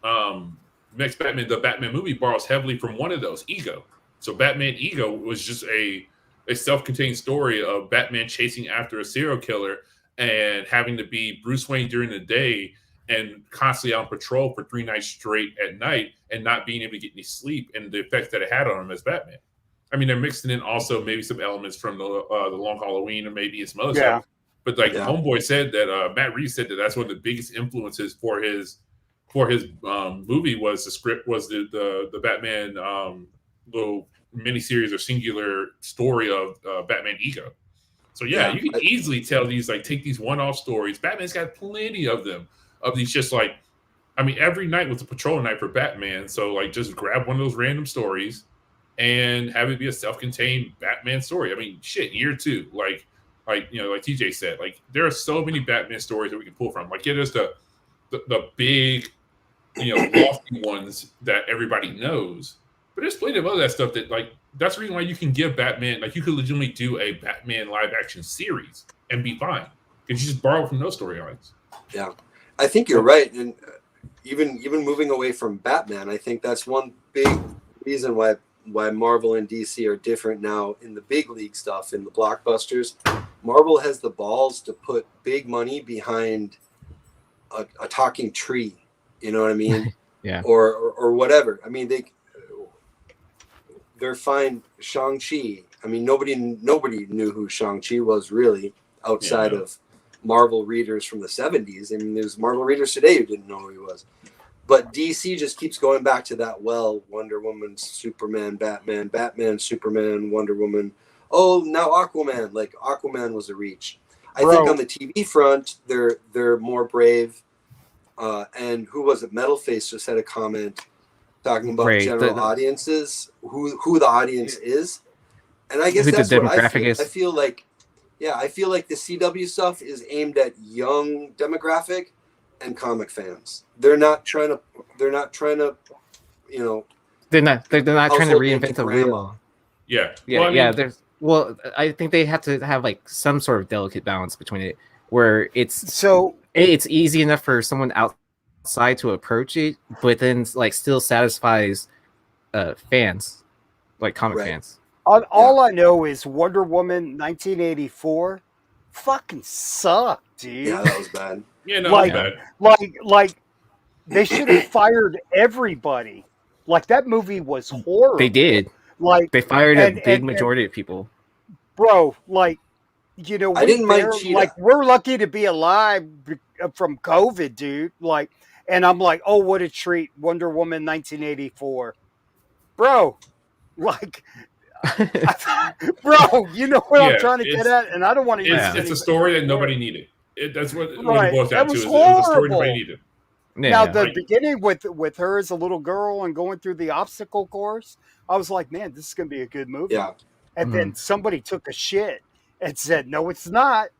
Speaker 1: the Batman movie borrows heavily from one of those, Ego. So Batman Ego was just a self-contained story of Batman chasing after a serial killer and having to be Bruce Wayne during the day and constantly on patrol for 3 nights straight at night and not being able to get any sleep, and the effects that it had on him as Batman. They're mixing in also maybe some elements from the Long Halloween or maybe some other stuff. But Homeboy said that Matt Reeves said that that's one of the biggest influences for his movie was the script, was the Batman little miniseries or singular story of Batman Ego. So you can easily tell these take these one-off stories. Batman's got plenty of them, of these just every night was a patrol night for Batman. So just grab one of those random stories, and have it be a self-contained Batman story. I mean, shit, year 2, like TJ said, like there are so many Batman stories that we can pull from. Like, there's the big, lofty ones that everybody knows, but there's plenty of other that stuff that, like, that's the reason why you can give Batman, like, you could legitimately do a Batman live action series and be fine because you just borrow from those storylines.
Speaker 4: Yeah, I think you're right, and even moving away from Batman, I think that's one big reason why Marvel and DC are different now in the big league stuff, in the blockbusters. Marvel has the balls to put big money behind a talking tree, you know what I mean?
Speaker 3: Yeah.
Speaker 4: Or whatever. I mean, they're fine. Shang-Chi. I mean, nobody knew who Shang-Chi was really outside of Marvel readers from the 70s. I mean, there's Marvel readers today who didn't know who he was. But DC just keeps going back to that Wonder Woman, Superman, Batman, Superman, Wonder Woman. Oh, now Aquaman. Like, Aquaman was a reach. I think on the TV front, they're more brave. And who was it? Metalface just had a comment talking about general audiences, who the audience is. And I guess that's what I feel. I feel like the CW stuff is aimed at young demographic and comic fans. They're not trying to
Speaker 3: They're not trying to reinvent the wheel.
Speaker 1: Yeah.
Speaker 3: Well, I think they have to have like some sort of delicate balance between it, where it's easy enough for someone outside to approach it, but then like still satisfies fans, like comic fans.
Speaker 2: All I know is Wonder Woman 1984 fucking sucked, dude.
Speaker 4: Yeah, that was bad.
Speaker 1: Yeah, no, bad.
Speaker 2: Like they should have fired everybody. Like, that movie was horrible.
Speaker 3: They did.
Speaker 2: Like,
Speaker 3: they fired a big majority of people.
Speaker 2: Bro, like,
Speaker 4: I didn't mind Cheetah.
Speaker 2: Like, we're lucky to be alive from COVID, dude. Like, and I'm like, oh, what a treat, Wonder Woman 1984, bro. Like, bro, you know what I'm trying to get at, and I don't want to.
Speaker 1: It's a story that nobody needed. That's what it boils down to. It was a story nobody needed.
Speaker 2: Now, the beginning with her as a little girl and going through the obstacle course, I was like, man, this is going to be a good movie.
Speaker 4: Yeah.
Speaker 2: And then somebody took a shit and said, no, it's not.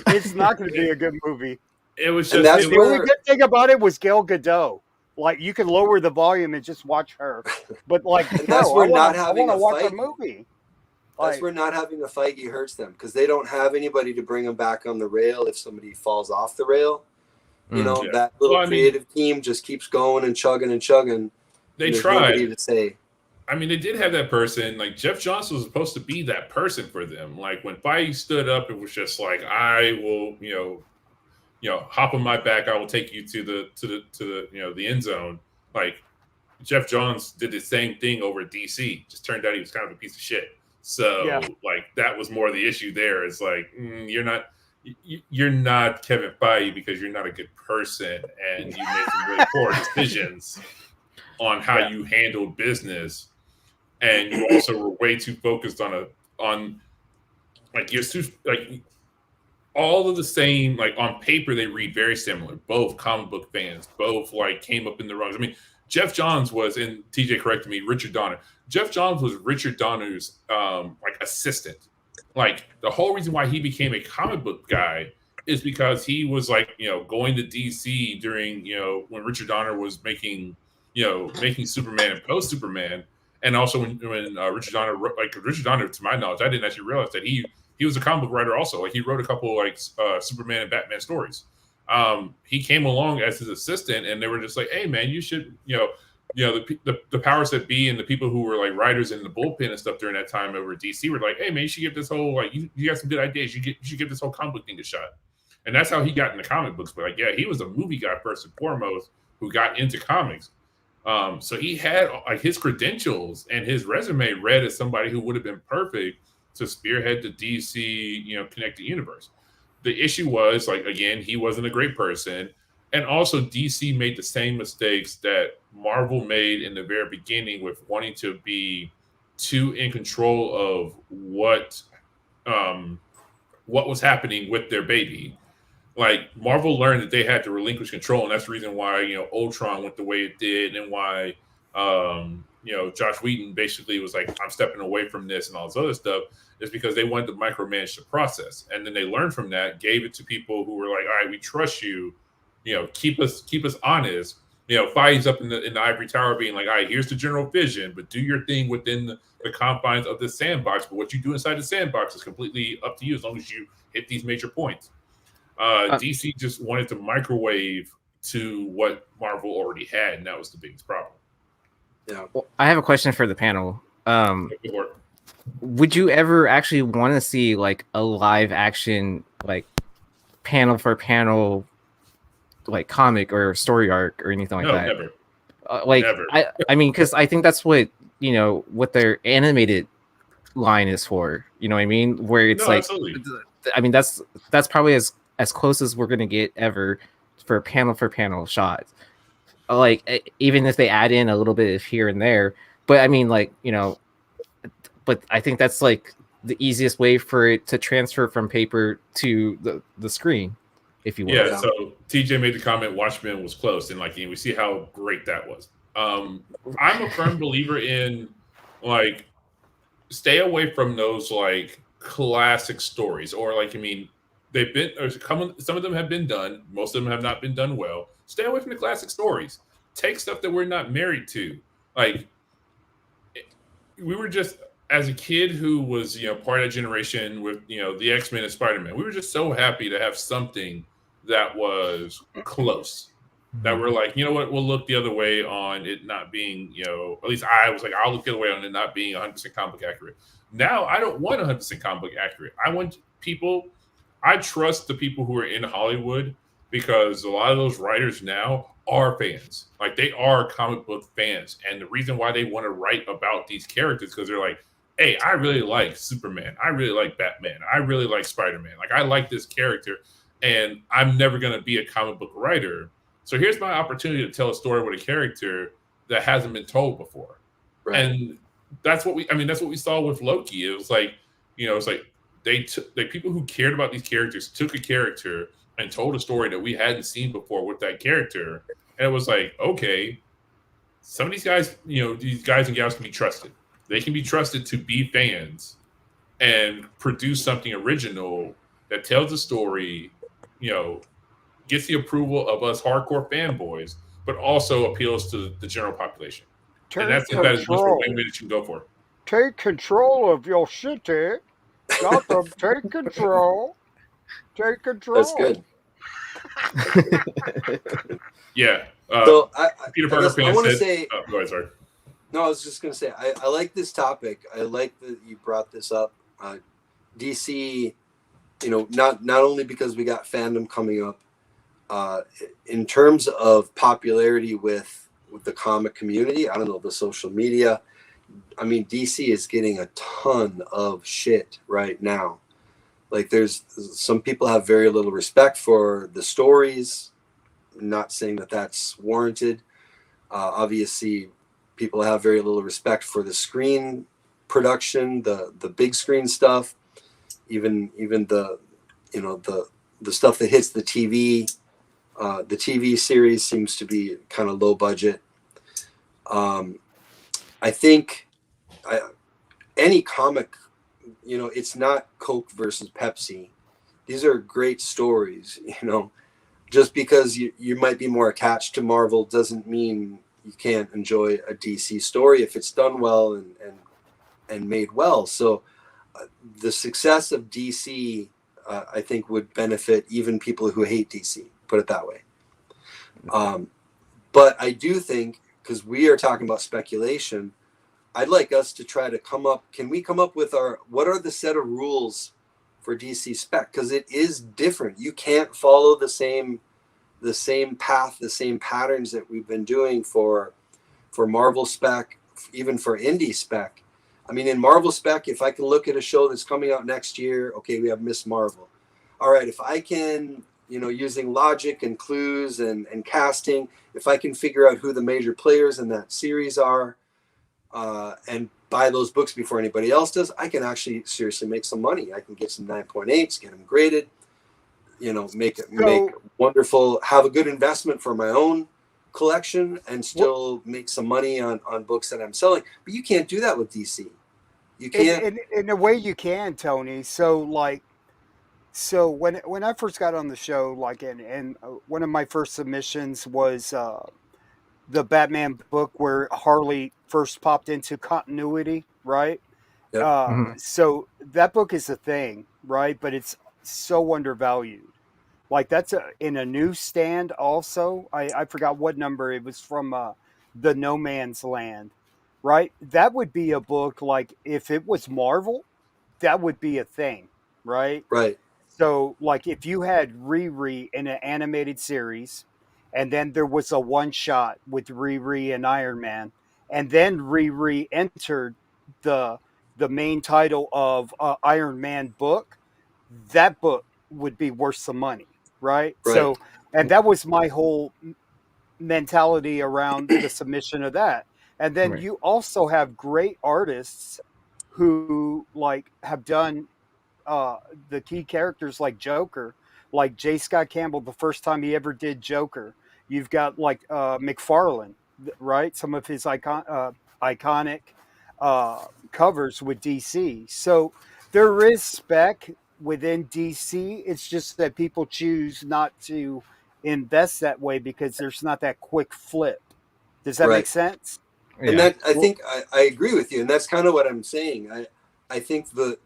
Speaker 2: It's not going to be a good movie.
Speaker 1: It was just
Speaker 2: the only good thing about it was Gal Gadot. Like, you can lower the volume and just watch her. But like,
Speaker 4: that's where not having a
Speaker 2: watch
Speaker 4: fight.
Speaker 2: A movie.
Speaker 4: That's where not having a Feige hurts them, because they don't have anybody to bring them back on the rail if somebody falls off the rail. You know, that little creative team just keeps going and chugging and chugging.
Speaker 1: They tried.
Speaker 4: To say.
Speaker 1: I mean, they did have that person. Like, Jeff Johnson was supposed to be that person for them. Like, when Feige stood up, it was just like, I will, hop on my back. I will take you to the end zone. Like, Jeff Johns did the same thing over at DC. Just turned out he was kind of a piece of shit. So, like, that was more the issue there. It's like, you're not Kevin Feige because you're not a good person, and you made some really poor decisions on how you handled business, and you also were way too focused on all of the same. Like, on paper, they read very similar. Both comic book fans, both like came up in the rungs. I mean, Jeff Johns was, and TJ corrected me, Richard Donner. Jeff Johns was Richard Donner's assistant. Like, the whole reason why he became a comic book guy is because he was like, going to DC during, when Richard Donner was making Superman and post Superman. And also when Richard Donner wrote, Richard Donner, to my knowledge, I didn't actually realize that he was a comic book writer also. Like, he wrote a couple Superman and Batman stories. He came along as his assistant, and they were just like, hey man, you should, the powers that be and the people who were like writers in the bullpen and stuff during that time over at DC were like, hey man, you should give this whole, like, you got some good ideas. You should give this whole comic book thing a shot. And that's how he got into comic books. But he was a movie guy first and foremost who got into comics. So he had like his credentials and his resume read as somebody who would have been perfect to spearhead the DC, connected universe. The issue was, like, again, he wasn't a great person. And also DC made the same mistakes that Marvel made in the very beginning with wanting to be too in control of what was happening with their baby. Like, Marvel learned that they had to relinquish control, and that's the reason why Ultron went the way it did, and why Josh Whedon basically was like, I'm stepping away from this and all this other stuff, is because they wanted to micromanage the process. And then they learned from that, gave it to people who were like, all right, we trust you, keep us honest. Feige's up in the ivory tower being like, all right, here's the general vision, but do your thing within the confines of the sandbox. But what you do inside the sandbox is completely up to you as long as you hit these major points. DC just wanted to microwave to what Marvel already had, and that was the biggest problem.
Speaker 3: Yeah. Well, I have a question for the panel. Would you ever actually want to see like a live action, like panel for panel, like comic or story arc or anything like that?
Speaker 1: Never.
Speaker 3: Never. I mean, because I think that's what what their animated line is for. You know what I mean? Where it's
Speaker 1: absolutely.
Speaker 3: I mean, that's probably as close as we're gonna get ever for panel shots. Like, even if they add in a little bit of here and there, but I mean, like, but I think that's like the easiest way for it to transfer from paper to the screen, if you will.
Speaker 1: Yeah. So TJ made the comment, Watchmen was close, and we see how great that was. I'm a firm believer in like stay away from those like classic stories, or they've been, or some of them have been done. Most of them have not been done well. Stay away from the classic stories. Take stuff that we're not married to. Like, we were just, as a kid who was, part of that generation with, the X-Men and Spider-Man, we were just so happy to have something that was close. That we're like, you know what, we'll look the other way on it not being, at least I was like, I'll look the other way on it not being 100% comic book accurate. Now, I don't want 100% comic book accurate. I trust the people who are in Hollywood, because a lot of those writers now are fans. Like, they are comic book fans. And the reason why they want to write about these characters, because they're like, hey, I really like Superman. I really like Batman. I really like Spider-Man. Like, I like this character, and I'm never going to be a comic book writer. So here's my opportunity to tell a story with a character that hasn't been told before. Right. And that's what we saw with Loki. It was like, it's like they people who cared about these characters took a character and told a story that we hadn't seen before with that character. And it was like, okay, some of these guys, these guys and gals can be trusted. They can be trusted to be fans and produce something original that tells a story, gets the approval of us hardcore fanboys, but also appeals to the general population. And that is just a way that you can go for.
Speaker 2: Take control of your city. Gotham, take control. Take control.
Speaker 4: That's good.
Speaker 1: Yeah.
Speaker 4: So
Speaker 1: Peter Parker
Speaker 4: I want to say.
Speaker 1: Go ahead, sorry.
Speaker 4: No, I was just going to say, I like this topic. I like that you brought this up. DC, not only because we got Fandom coming up, in terms of popularity with the comic community, I don't know, the social media. I mean, DC is getting a ton of shit right now. Like, there's some people have very little respect for the stories. I'm not saying that that's warranted. Obviously, people have very little respect for the screen production, the big screen stuff, even the the stuff that hits the TV. The TV series seems to be kind of low budget. I think any comic, it's not Coke versus Pepsi. These are great stories, Just because you might be more attached to Marvel doesn't mean you can't enjoy a DC story if it's done well and made well. So the success of DC, I think, would benefit even people who hate DC, put it that way. But I do think, because we are talking about speculation, I'd like us to try to can we come up with what are the set of rules for DC Spec? Because it is different. You can't follow the same path, the same patterns that we've been doing for Marvel Spec, even for Indie Spec. I mean, in Marvel Spec, if I can look at a show that's coming out next year, okay, we have Miss Marvel. All right, if I can, using logic and clues and casting, if I can figure out who the major players in that series are, and buy those books before anybody else does, I can actually seriously make some money. I can get some 9.8s, get them graded, make wonderful, have a good investment for my own collection and still make some money on books that I'm selling. But you can't do that with DC. You can't.
Speaker 2: In a way, you can, Tony. So when I first got on the show, like, and one of my first submissions was the Batman book where Harley first popped into continuity, right?
Speaker 4: Yep.
Speaker 2: So that book is a thing, right? But it's so undervalued. Like that's in a newsstand also. I forgot what number it was from. The No Man's Land, right? That would be a book like if it was Marvel, that would be a thing, right?
Speaker 4: Right.
Speaker 2: So like if you had Riri in an animated series, and then there was a one shot with Riri and Iron Man, and then Riri entered the main title of Iron Man book, that book would be worth some money, right? So, and that was my whole mentality around the submission of that. And then you also have great artists who like have done the key characters like Joker, like J. Scott Campbell, the first time he ever did Joker. You've got like McFarlane, right? Some of his iconic covers with DC. So there is spec within DC. It's just that people choose not to invest that way because there's not that quick flip. Does that make sense?
Speaker 4: And that I think I agree with you, and that's kind of what I'm saying. I think the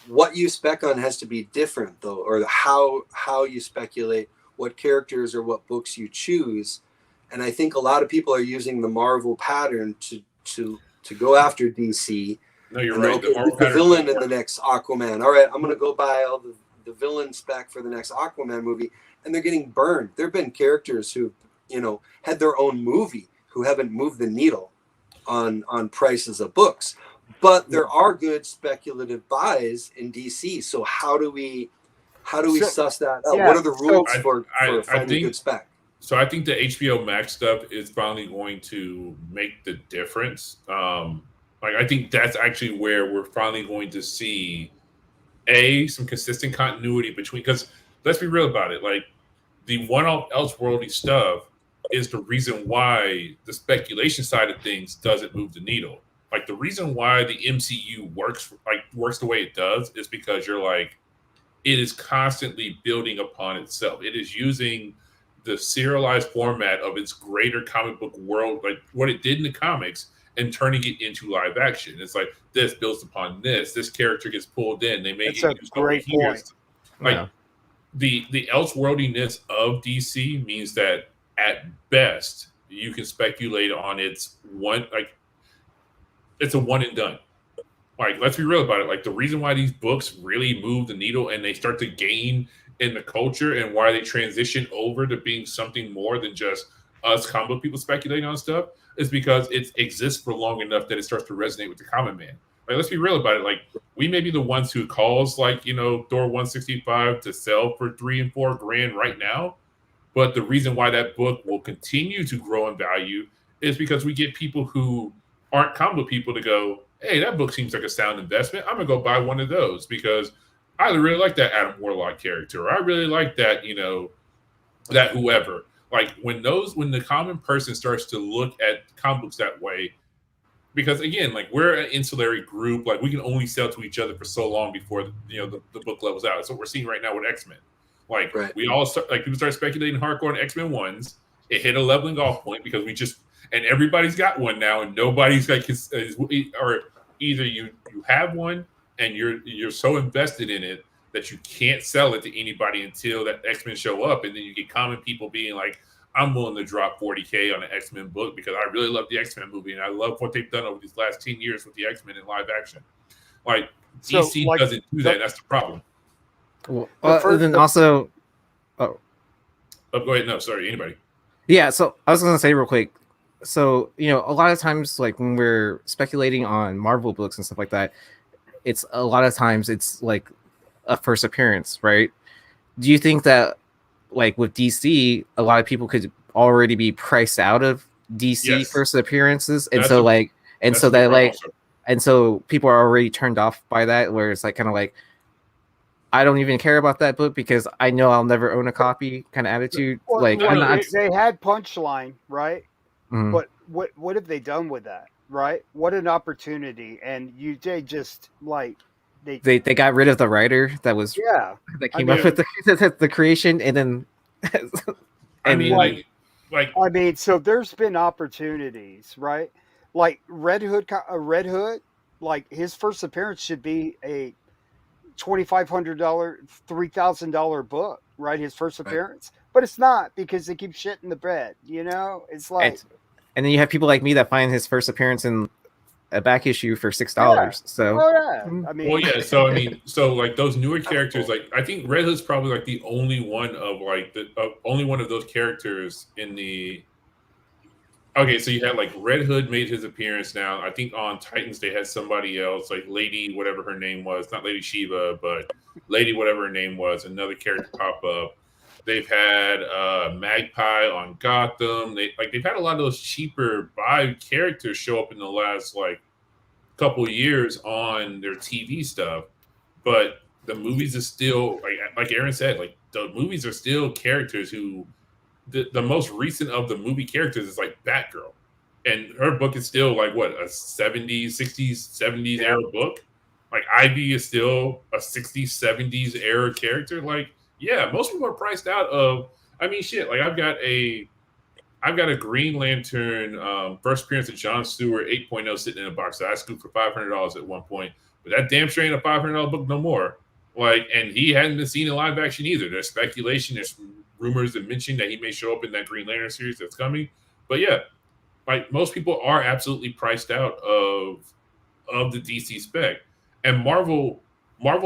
Speaker 4: what you spec on has to be different though, or how you speculate, what characters or what books you choose. And I think a lot of people are using the Marvel pattern to go after DC.
Speaker 1: No, you're right.
Speaker 4: The villain in the next Aquaman. All right, I'm going to go buy all the villain spec for the next Aquaman movie, and they're getting burned. There have been characters who, had their own movie who haven't moved the needle on prices of books. But there are good speculative buys in DC. So how do we suss that out? What are the rules for finding good spec?
Speaker 1: So I think the HBO Max stuff is finally going to make the difference. I think that's actually where we're finally going to see some consistent continuity between, because let's be real about it. Like the one-off Elseworlds stuff is the reason why the speculation side of things doesn't move the needle. Like the reason why the MCU works the way it does is because it is constantly building upon itself. It is using the serialized format of its greater comic book world, like what it did in the comics, and turning it into live action. It's like this builds upon this. This character gets pulled in. They make
Speaker 2: it use great point.
Speaker 1: The Elseworldiness of DC means that at best you can speculate on it's a one and done. Like, let's be real about it. Like the reason why these books really move the needle and they start to gain in the culture and why they transition over to being something more than just us comic book people speculating on stuff is because it exists for long enough that it starts to resonate with the common man. Like, let's be real about it. Like, we may be the ones who calls Thor 165 to sell for $3,000 and $4,000 right now, but the reason why that book will continue to grow in value is because we get people who aren't comic book people to go, hey, that book seems like a sound investment. I'm gonna go buy one of those because I really like that Adam Warlock character. Or I really like that, that whoever. Like when the common person starts to look at comic books that way, because again, like we're an insular group, like we can only sell to each other for so long before the book levels out. That's what we're seeing right now with X-Men. Like we all start, like people start speculating hardcore on X-Men ones. It hit a leveling off point because and everybody's got one now, and nobody's like, or either you have one and you're so invested in it that you can't sell it to anybody until that X-Men show up, and then you get common people being like, I'm willing to drop $40,000 on an X-Men book because I really love the X-Men movie and I love what they've done over these last 10 years with the X-Men in live action. Like DC doesn't do that. That's the problem.
Speaker 3: Well, then also,
Speaker 1: go ahead. No, sorry, anybody.
Speaker 3: Yeah, so I was gonna say real quick. So a lot of times, like when we're speculating on Marvel books and stuff like that, it's a lot of times it's like a first appearance, right? Do you think that, like with DC, a lot of people could already be priced out of DC first appearances, and so people are already turned off by that, where it's like kind of like, I don't even care about that book because I know I'll never own a copy kind of attitude.
Speaker 2: Well,
Speaker 3: Like I'm not.
Speaker 2: they had Punchline, right?
Speaker 3: Mhm.
Speaker 2: But what have they done with that, right? What an opportunity! And they just like
Speaker 3: They got rid of the writer that was
Speaker 2: yeah.
Speaker 3: that came up with the creation, and then
Speaker 1: I mean,
Speaker 2: I mean, so there's been opportunities, right? Like Red Hood, like his first appearance should be a $2,500, $3,000 book, right? His first appearance, but it's not because they keep shitting the bed. You know, it's like,
Speaker 3: and then you have people like me that find his first appearance in a back issue for $6.
Speaker 2: Yeah.
Speaker 3: So,
Speaker 2: I mean,
Speaker 1: well, yeah. So I mean, so like those newer characters, like I think Red Hood's probably like the only one of like the only one of those characters in the. Okay, so you had like Red Hood made his appearance now. I think on Titans they had somebody else, like Lady, whatever her name was, not Lady Shiva, but Lady, whatever her name was, another character pop up. They've had Magpie on Gotham. They've had a lot of those cheaper buy characters show up in the last like couple of years on their TV stuff. But the movies are still like Aaron said, like the movies are still characters who the most recent of the movie characters is like Batgirl. And her book is still like what, a 70s, 60s, 70s era book. Like Ivy is still a 60s, 70s era character. Like, yeah, most people are priced out of. I mean, shit. Like I've got a Green Lantern first appearance of John Stewart 8.0 sitting in a box that I scooped for $500 at one point. But that damn sure ain't a $500 book no more. Like, and he hadn't been seen in live action either. There's speculation. There's rumors that mention that he may show up in that Green Lantern series that's coming. But yeah, like most people are absolutely priced out of the DC spec. And Marvel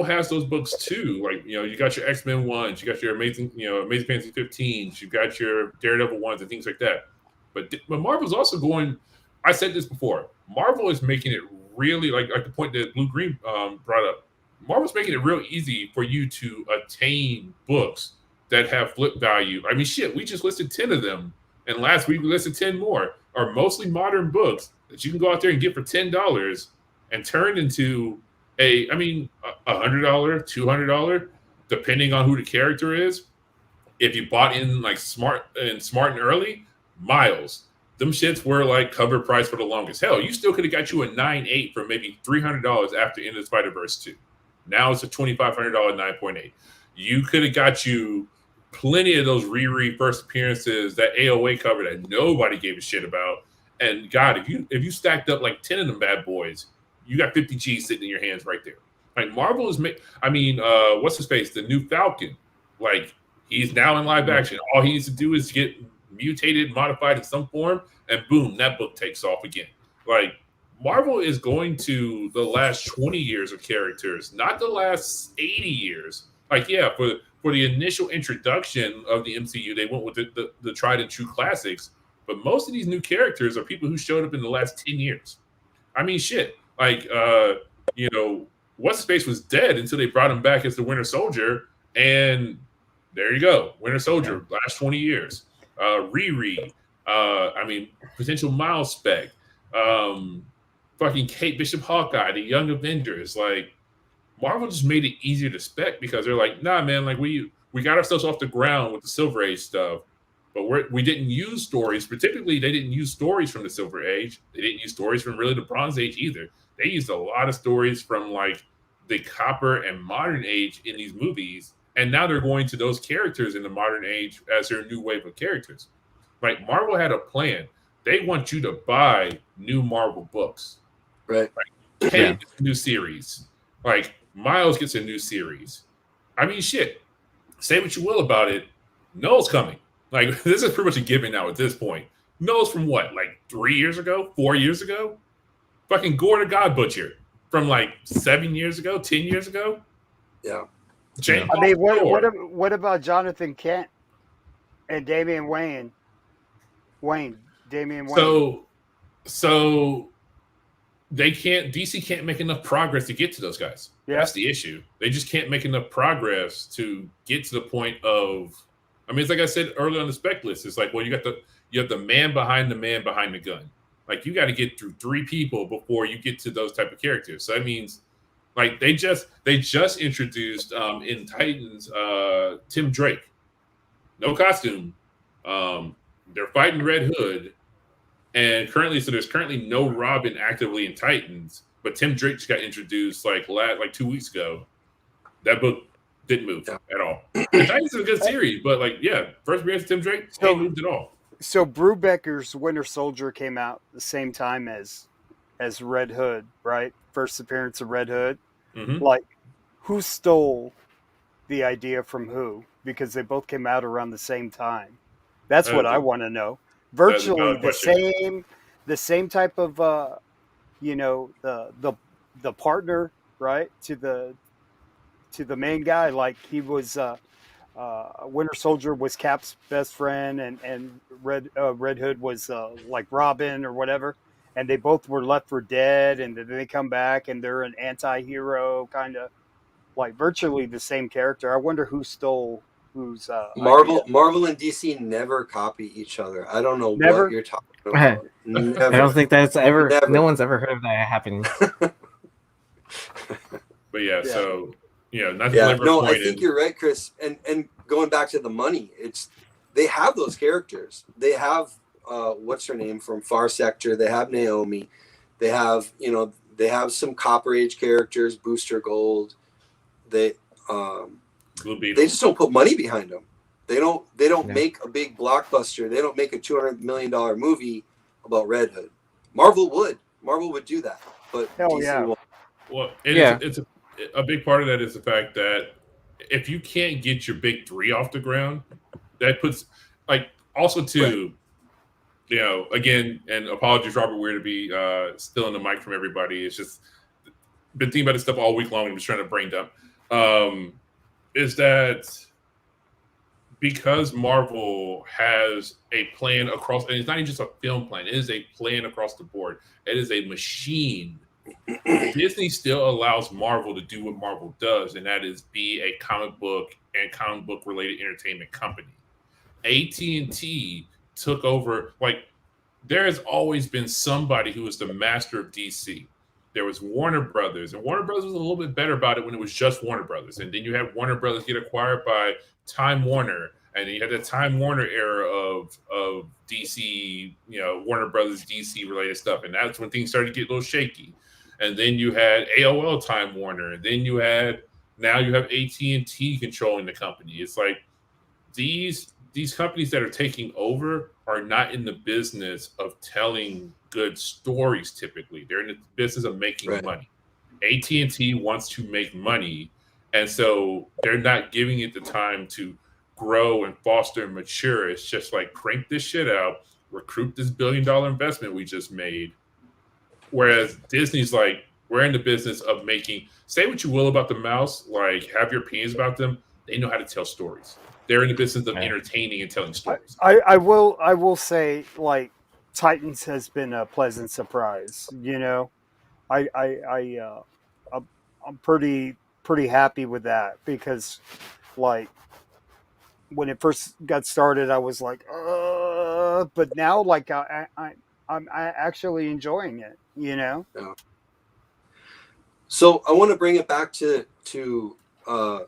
Speaker 1: has those books too. Like, you know, you got your X-Men ones, you got your Amazing Fantasy 15s, you got your Daredevil ones and things like that. But Marvel's also going, I said this before, Marvel is making it really, like the point that Blue Green brought up, Marvel's making it real easy for you to attain books that have flip value. I mean, shit, we just listed 10 of them. And last week we listed 10 more, are mostly modern books that you can go out there and get for $10 and turn into $100, $200, depending on who the character is. If you bought in like smart and early, Miles, them shits were like cover price for the longest. Hell, you still could have got you a 9.8 for maybe $300 after Into the Spider-Verse 2. Now it's a $2,500 9.8. You could have got you plenty of those Riri first appearances, that AOA cover that nobody gave a shit about. And God, if you stacked up like 10 of them bad boys, you got 50 G's sitting in your hands right there. Like Marvel is, what's his face? The new Falcon. Like he's now in live action. All he needs to do is get mutated, modified in some form, and boom, that book takes off again. Like Marvel is going to the last 20 years of characters, not the last 80 years. Like, yeah, for the initial introduction of the MCU, they went with the tried and true classics. But most of these new characters are people who showed up in the last 10 years. I mean, shit. Like, what's his face was dead until they brought him back as the Winter Soldier, and there you go, Winter Soldier, last 20 years. Riri, potential Miles Spec, fucking Kate Bishop Hawkeye, the Young Avengers. Like, Marvel just made it easier to spec because they're like, nah, man, like we got ourselves off the ground with the Silver Age stuff, but we didn't use stories. Particularly, they didn't use stories from the Silver Age. They didn't use stories from really the Bronze Age either. They used a lot of stories from like the Copper and Modern Age in these movies, and now they're going to those characters in the Modern Age as their new wave of characters. Like Marvel had a plan. They want you to buy new Marvel books.
Speaker 4: Right.
Speaker 1: Like, hey, it's a new series. Like Miles gets a new series. I mean, shit. Say what you will about it. Noel's coming. Like, this is pretty much a given now at this point. Noel's from what? Like 3 years ago? 4 years ago? Fucking Gore the God Butcher from like 7 years ago? 10 years ago?
Speaker 4: Yeah.
Speaker 2: I mean, what about Jonathan Kent and Damian Wayne? Damian Wayne.
Speaker 1: So DC can't make enough progress to get to those guys. Yeah. That's the issue. They just can't make enough progress to get to the point of. I mean, it's like I said earlier on the spec list. It's like, well, you have the man behind the gun. Like you got to get through 3 people before you get to those type of characters. So that means Like they just introduced in Titans Tim Drake, no costume. They're fighting Red Hood, and there's currently no Robin actively in Titans, but Tim Drake just got introduced like 2 weeks ago. That book didn't move at all. And Titans is a good series, but first appearance of Tim Drake ain't moved at all.
Speaker 2: So Brubaker's Winter Soldier came out the same time as Red Hood, right? First appearance of Red Hood.
Speaker 1: Mm-hmm.
Speaker 2: Like, who stole the idea from who? Because they both came out around the same time. That's what I want to know. Virtually the same type of the partner, right? To the main guy. Like he was Winter Soldier was Cap's best friend, and Red Hood was like Robin or whatever. And they both were left for dead, and then they come back, and they're an anti-hero, kind of like virtually the same character. I wonder who stole whose.
Speaker 4: Marvel and DC never copy each other. I don't know what you're talking about.
Speaker 3: I don't think that's ever. Never. No one's ever heard of that happening.
Speaker 1: But so not.
Speaker 4: No, I think you're right, Chris. And going back to the money, they have those characters. They have. What's her name from Far Sector? They have Naomi. They have some Copper Age characters, Booster Gold. They just don't put money behind them. They don't make a big blockbuster. They don't make a $200 million movie about Red Hood. Marvel would do that, but DC won't.
Speaker 1: Well, it's a big part of that is the fact that if you can't get your big three off the ground, that puts also too. Right. Again, and apologies, Robert Weir, to be stealing the mic from everybody. It's just been thinking about this stuff all week long and was trying to brain dump. Is that because Marvel has a plan across, and it's not even just a film plan, it is a plan across the board. It is a machine. Disney still allows Marvel to do what Marvel does, and that is be a comic book and comic book related entertainment company. AT&T took over. There has always been somebody who was the master of DC. There was Warner Brothers, and Warner Brothers was a little bit better about it when it was just Warner Brothers. And then you had Warner Brothers get acquired by Time Warner, and then you had the Time Warner era of DC, Warner Brothers DC related stuff, and that's when things started to get a little shaky. And then you had AOL Time Warner, and then you have AT&T controlling the company. It's like these companies that are taking over are not in the business of telling good stories. Typically, they're in the business of making money. AT&T wants to make money, and so they're not giving it the time to grow and foster and mature. It's just like crank this shit out, recruit this $1 billion investment we just made. Whereas Disney's like, we're in the business of making. Say what you will about the mouse, have your opinions about them. They know how to tell stories. They're in the business of entertaining and telling stories.
Speaker 2: I will say, Titans has been a pleasant surprise. I'm pretty happy with that because, when it first got started, I was like, but now, I'm actually enjoying it.
Speaker 4: Yeah. So I want to bring it back to how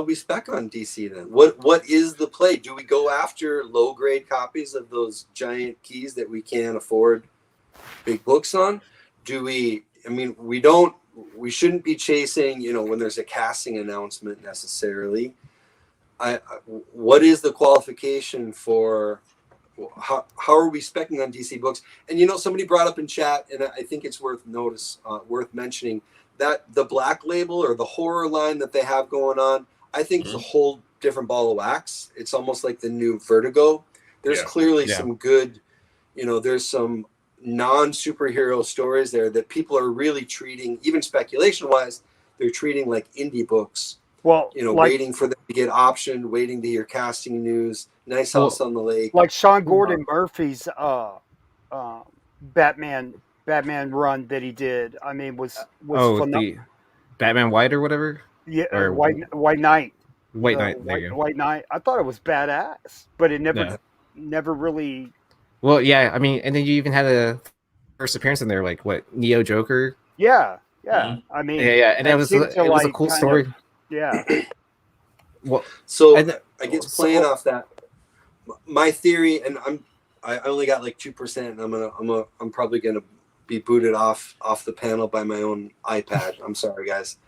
Speaker 4: we spec on DC then. What is the play? Do we go after low grade copies of those giant keys that we can't afford big books on? We shouldn't be chasing, when there's a casting announcement necessarily. What is the qualification for how are we speccing on DC books? And somebody brought up in chat, and I think it's worth mentioning that the Black Label or the horror line that they have going on, I think is a whole different ball of wax. It's almost like the new Vertigo. There's clearly some good, there's some non-superhero stories there that people are really treating, even speculation-wise, they're treating like indie books.
Speaker 2: Well,
Speaker 4: waiting for them to get optioned, waiting to hear casting news, Nice House on the Lake.
Speaker 2: Like Sean Gordon Murphy's Batman run that he did. I mean, was
Speaker 3: the Batman White or whatever.
Speaker 2: Yeah, or White Knight.
Speaker 3: White Knight. There you go.
Speaker 2: White Knight. I thought it was badass, but it never really.
Speaker 3: Well, yeah. I mean, and then you even had a first appearance in there, Neo Joker.
Speaker 2: Yeah. Yeah, I mean,
Speaker 3: yeah, and
Speaker 2: it
Speaker 3: it was
Speaker 2: seemed to
Speaker 3: a
Speaker 2: like
Speaker 3: cool
Speaker 2: kind
Speaker 3: story.
Speaker 2: of, yeah.
Speaker 3: Well,
Speaker 4: So
Speaker 3: and
Speaker 4: I guess
Speaker 3: so-
Speaker 4: playing off that, my theory, and I only got like 2%, and I'm probably gonna be booted off the panel by my own iPad. I'm sorry, guys,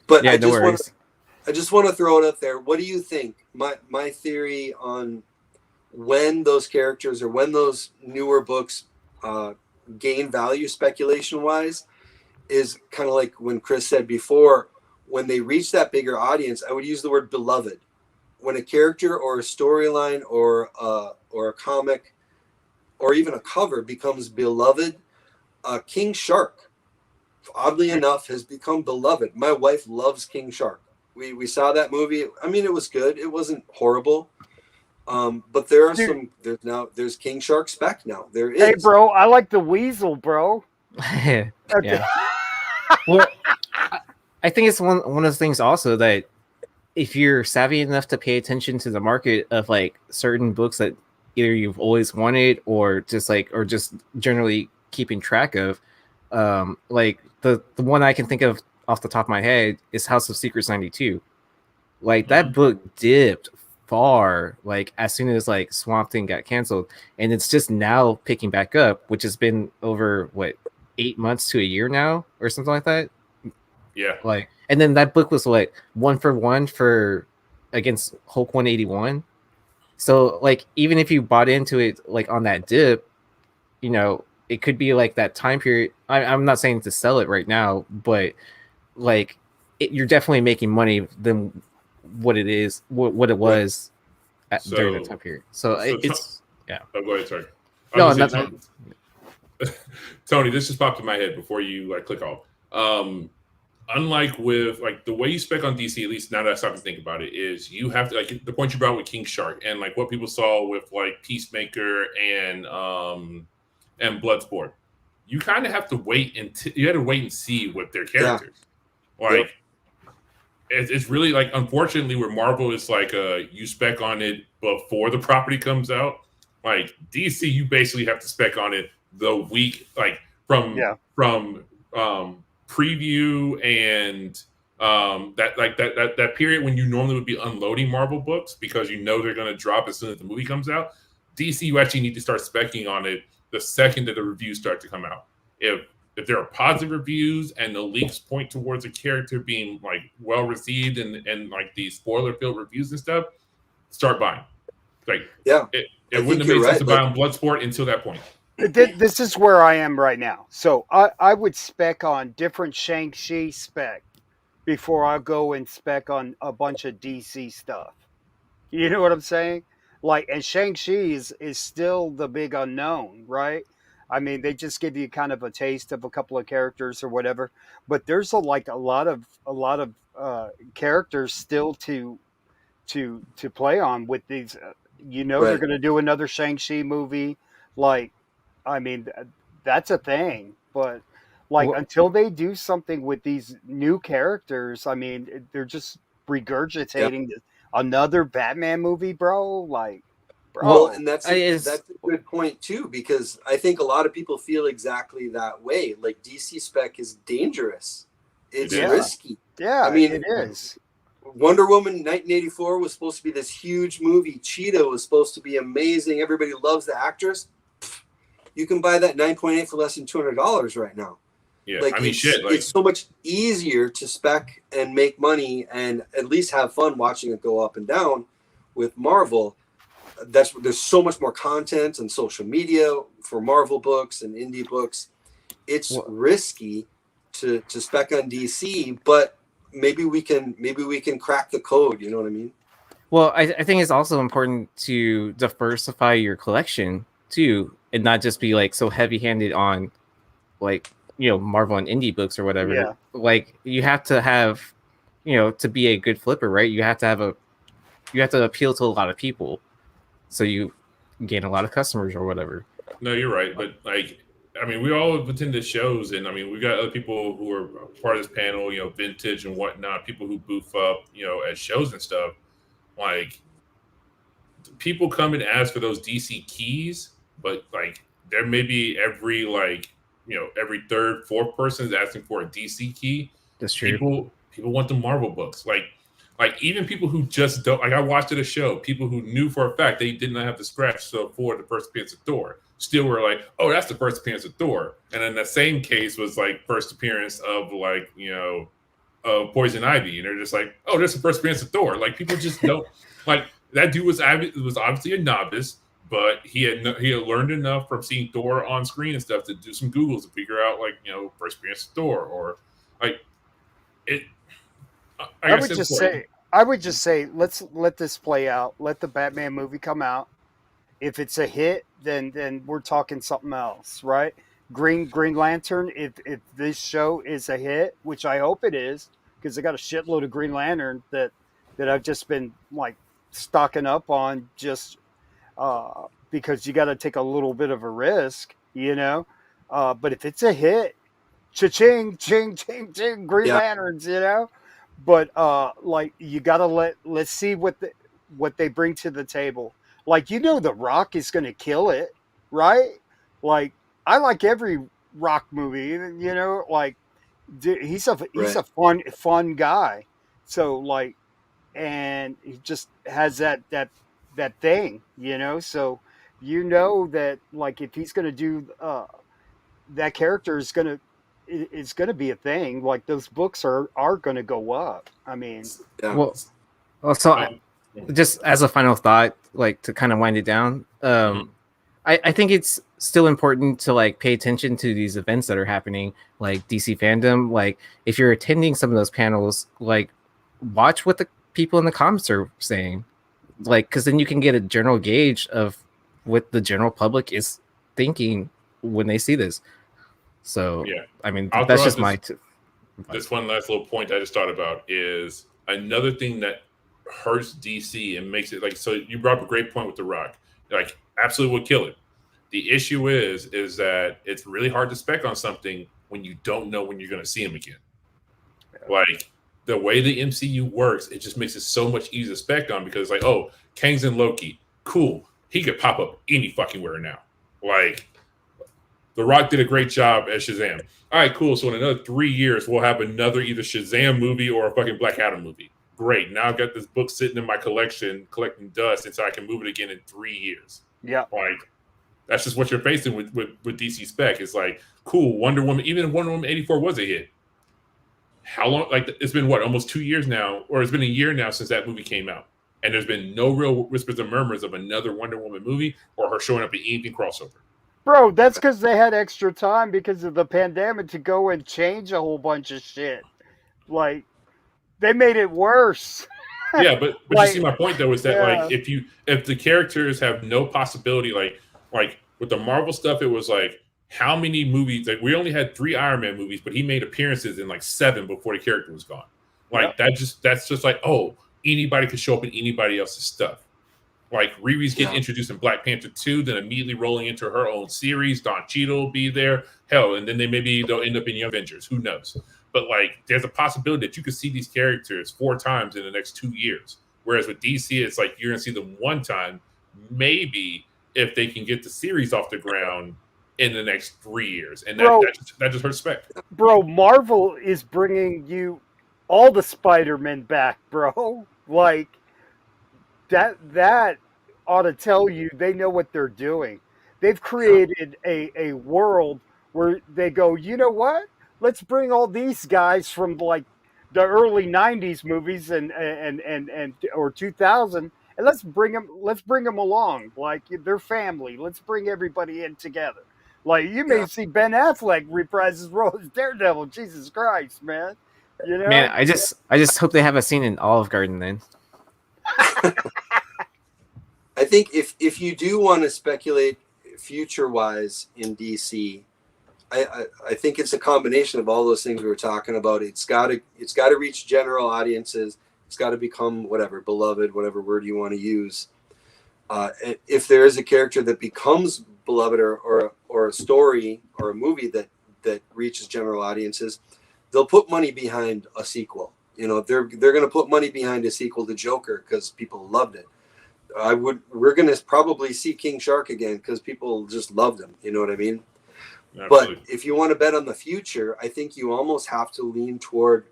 Speaker 4: but
Speaker 3: yeah,
Speaker 4: I
Speaker 3: no
Speaker 4: just want to throw it up there. What do you think? My theory on when those characters or when those newer books gain value speculation wise is kind of like when Chris said before, when they reach that bigger audience, I would use the word beloved. When a character or a storyline or a comic or even a cover becomes beloved, King Shark, oddly enough, has become beloved. My wife loves King Shark. We saw that movie. I mean, it was good. It wasn't horrible. But there are there's King Shark Spec now. There is.
Speaker 2: Hey, bro, I like the Weasel, bro.
Speaker 3: yeah. Well, I think it's one of those things also that if you're savvy enough to pay attention to the market of like certain books that either you've always wanted or just generally keeping track of, like the one I can think of off the top of my head is House of Secrets 92. Like that book dipped far like as soon as like Swamp Thing got canceled, and it's just now picking back up, which has been over 8 months to a year now or something like that.
Speaker 1: Yeah.
Speaker 3: Like, and then that book was like 1-for-1 for against Hulk 181. So like even if you bought into it like on that dip, you know, it could be like that time period. I'm not saying to sell it right now, but like you're definitely making money than what it is, what it was during that time period. So it's yeah.
Speaker 1: Oh, go ahead, sorry.
Speaker 3: No,
Speaker 1: Tony, this just popped in my head before you like click off. Unlike with like the way you spec on DC, at least now that I stop to think about it, is you have to like the point you brought with King Shark and like what people saw with like Peacemaker and Bloodsport. You kind of have to wait until you had to wait and see what their characters like. It's really like unfortunately where Marvel is like you spec on it before the property comes out. Like DC, you basically have to spec on it the week like from preview and that period when you normally would be unloading Marvel books because you know they're going to drop as soon as the movie comes out. DC, you actually need to start specking on it the second that the reviews start to come out. If there are positive reviews and the leaks point towards a character being like well received and like these spoiler filled reviews and stuff, start buying. Like it wouldn't have made sense to buy on Bloodsport until that point.
Speaker 2: This is where I am right now. So I would spec on different Shang-Chi spec before I go and spec on a bunch of DC stuff. You know what I'm saying? Like, and Shang-Chi is still the big unknown, right? I mean, they just give you kind of a taste of a couple of characters or whatever, but there's a lot of characters still to play on with these. They're going to do another Shang-Chi movie. Like, I mean, that's a thing, but like until they do something with these new characters, I mean, they're just regurgitating another Batman movie, bro. Like, bro.
Speaker 4: Well, and that's a good point too, because I think a lot of people feel exactly that way. Like DC spec is dangerous. It's risky.
Speaker 2: Yeah,
Speaker 4: I mean,
Speaker 2: it is.
Speaker 4: Wonder Woman 1984 was supposed to be this huge movie. Cheetah was supposed to be amazing. Everybody loves the actress. You can buy that 9.8 for less than $200 right now.
Speaker 1: Yeah,
Speaker 4: like,
Speaker 1: I mean,
Speaker 4: it's so much easier to spec and make money and at least have fun watching it go up and down. With Marvel, there's so much more content and social media for Marvel books and indie books. It's risky to spec on DC, but maybe we can crack the code. You know what I mean?
Speaker 3: Well, I think it's also important to diversify your collection too, and not just be like so heavy-handed on like Marvel and indie books or whatever.
Speaker 2: Yeah.
Speaker 3: Like you have to have, to be a good flipper, right? You have to appeal to a lot of people, so you gain a lot of customers or whatever.
Speaker 1: No, you're right, but like, I mean, we all attend the shows, and I mean, we got other people who are part of this panel, vintage and whatnot, people who boof up, at shows and stuff. Like, people come and ask for those DC keys, but like, there may be every like every third, fourth person is asking for a DC key.
Speaker 3: That's true.
Speaker 1: People want the Marvel books. Like even people who just don't, like I watched a show, people who knew for a fact they did not have to scratch for the first appearance of Thor still were like, oh, that's the first appearance of Thor. And then the same case was like first appearance of like, Poison Ivy. And they're just like, oh, that's the first appearance of Thor. Like people just don't, like that dude was obviously a novice, but he had learned enough from seeing Thor on screen and stuff to do some Googles to figure out like, first appearance of Thor or like it.
Speaker 2: I would just say, let's let this play out. Let the Batman movie come out. If it's a hit, then we're talking something else, right? Green Lantern. If this show is a hit, which I hope it is, because I got a shitload of Green Lantern that I've just been like stocking up on, just because you got to take a little bit of a risk, But if it's a hit, cha-ching, ching, ching, ching, Green Lanterns, But like you gotta let's see what they bring to the table. Like The Rock is gonna kill it, right? Like I like every Rock movie, like he's a fun guy. So like, and he just has that thing, So that like if he's gonna do that character is gonna. It's going to be a thing. Like those books are going to go up. I mean,
Speaker 3: well, so just as a final thought, like to kind of wind it down, I think it's still important to like pay attention to these events that are happening, like DC Fandom. Like if you're attending some of those panels, like watch what the people in the comments are saying, like because then you can get a general gauge of what the general public is thinking when they see this. So yeah, I mean that's just
Speaker 1: this one last little point I just thought about is another thing that hurts DC and makes it like, so you brought up a great point with The Rock, like absolutely would kill it. The issue is that it's really hard to spec on something when you don't know when you're going to see him again. Like the way the MCU works, it just makes it so much easier to spec on because like, oh, Kang's in Loki, cool, he could pop up any fucking where now. Like The Rock did a great job as Shazam. All right, cool. So in another 3 years, we'll have another either Shazam movie or a fucking Black Adam movie. Great. Now I've got this book sitting in my collection collecting dust, and so I can move it again in 3 years.
Speaker 2: Yeah.
Speaker 1: Like, that's just what you're facing with DC Spec. It's like, cool, Wonder Woman, even Wonder Woman 84 was a hit. How long? Like, it's been what, almost 2 years now, or it's been a year now since that movie came out. And there's been no real whispers or murmurs of another Wonder Woman movie or her showing up in anything crossover.
Speaker 2: Bro, that's because they had extra time because of the pandemic to go and change a whole bunch of shit. Like, they made it worse.
Speaker 1: Yeah, but like, you see my point though is that like if the characters have no possibility, like with the Marvel stuff, it was like how many movies? Like we only had 3 Iron Man movies, but he made appearances in like 7 before the character was gone. Like that's just like, oh, anybody could show up in anybody else's stuff. Like Riri's getting introduced in Black Panther 2, then immediately rolling into her own series. Don Cheadle will be there. Hell, and then they'll end up in Young Avengers. Who knows? But like, there's a possibility that you could see these characters 4 times in the next 2 years. Whereas with DC, it's like you're gonna see them 1 time, maybe if they can get the series off the ground in the next 3 years, and that just hurts Spec.
Speaker 2: Bro, Marvel is bringing you all the Spider-Men back, bro. Like. That ought to tell you they know what they're doing. They've created a world where they go, you know what? Let's bring all these guys from like the early 90s movies and or 2000 and let's bring them along like they're family. Let's bring everybody in together. Like you may see Ben Affleck reprise his role as Daredevil. Jesus Christ, man.
Speaker 3: Man, I just hope they have a scene in Olive Garden then.
Speaker 4: I think if you do want to speculate future-wise in DC, I think it's a combination of all those things we were talking about. It's got to reach general audiences. It's got to become whatever beloved, whatever word you want to use. If there is a character that becomes beloved or a story or a movie that reaches general audiences, they'll put money behind a sequel. They're going to put money behind a sequel to Joker because people loved it. We're going to probably see King Shark again because people just loved him. You know what I mean?
Speaker 1: Absolutely.
Speaker 4: But if you want to bet on the future, I think you almost have to lean toward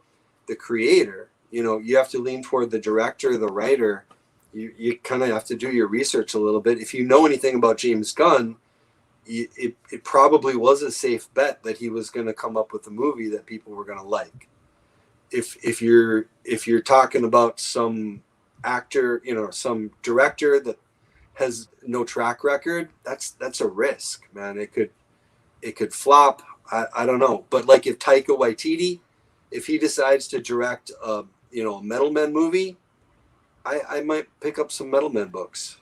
Speaker 4: the creator. You know, you have to lean toward the director, the writer. You kind of have to do your research a little bit. If you know anything about James Gunn, it probably was a safe bet that he was going to come up with a movie that people were going to like. If you're talking about some actor, you know, some director that has no track record, that's a risk, man. It could flop. I don't know. But like if Taika Waititi, if he decides to direct a Metal Men movie, I might pick up some Metal Men books.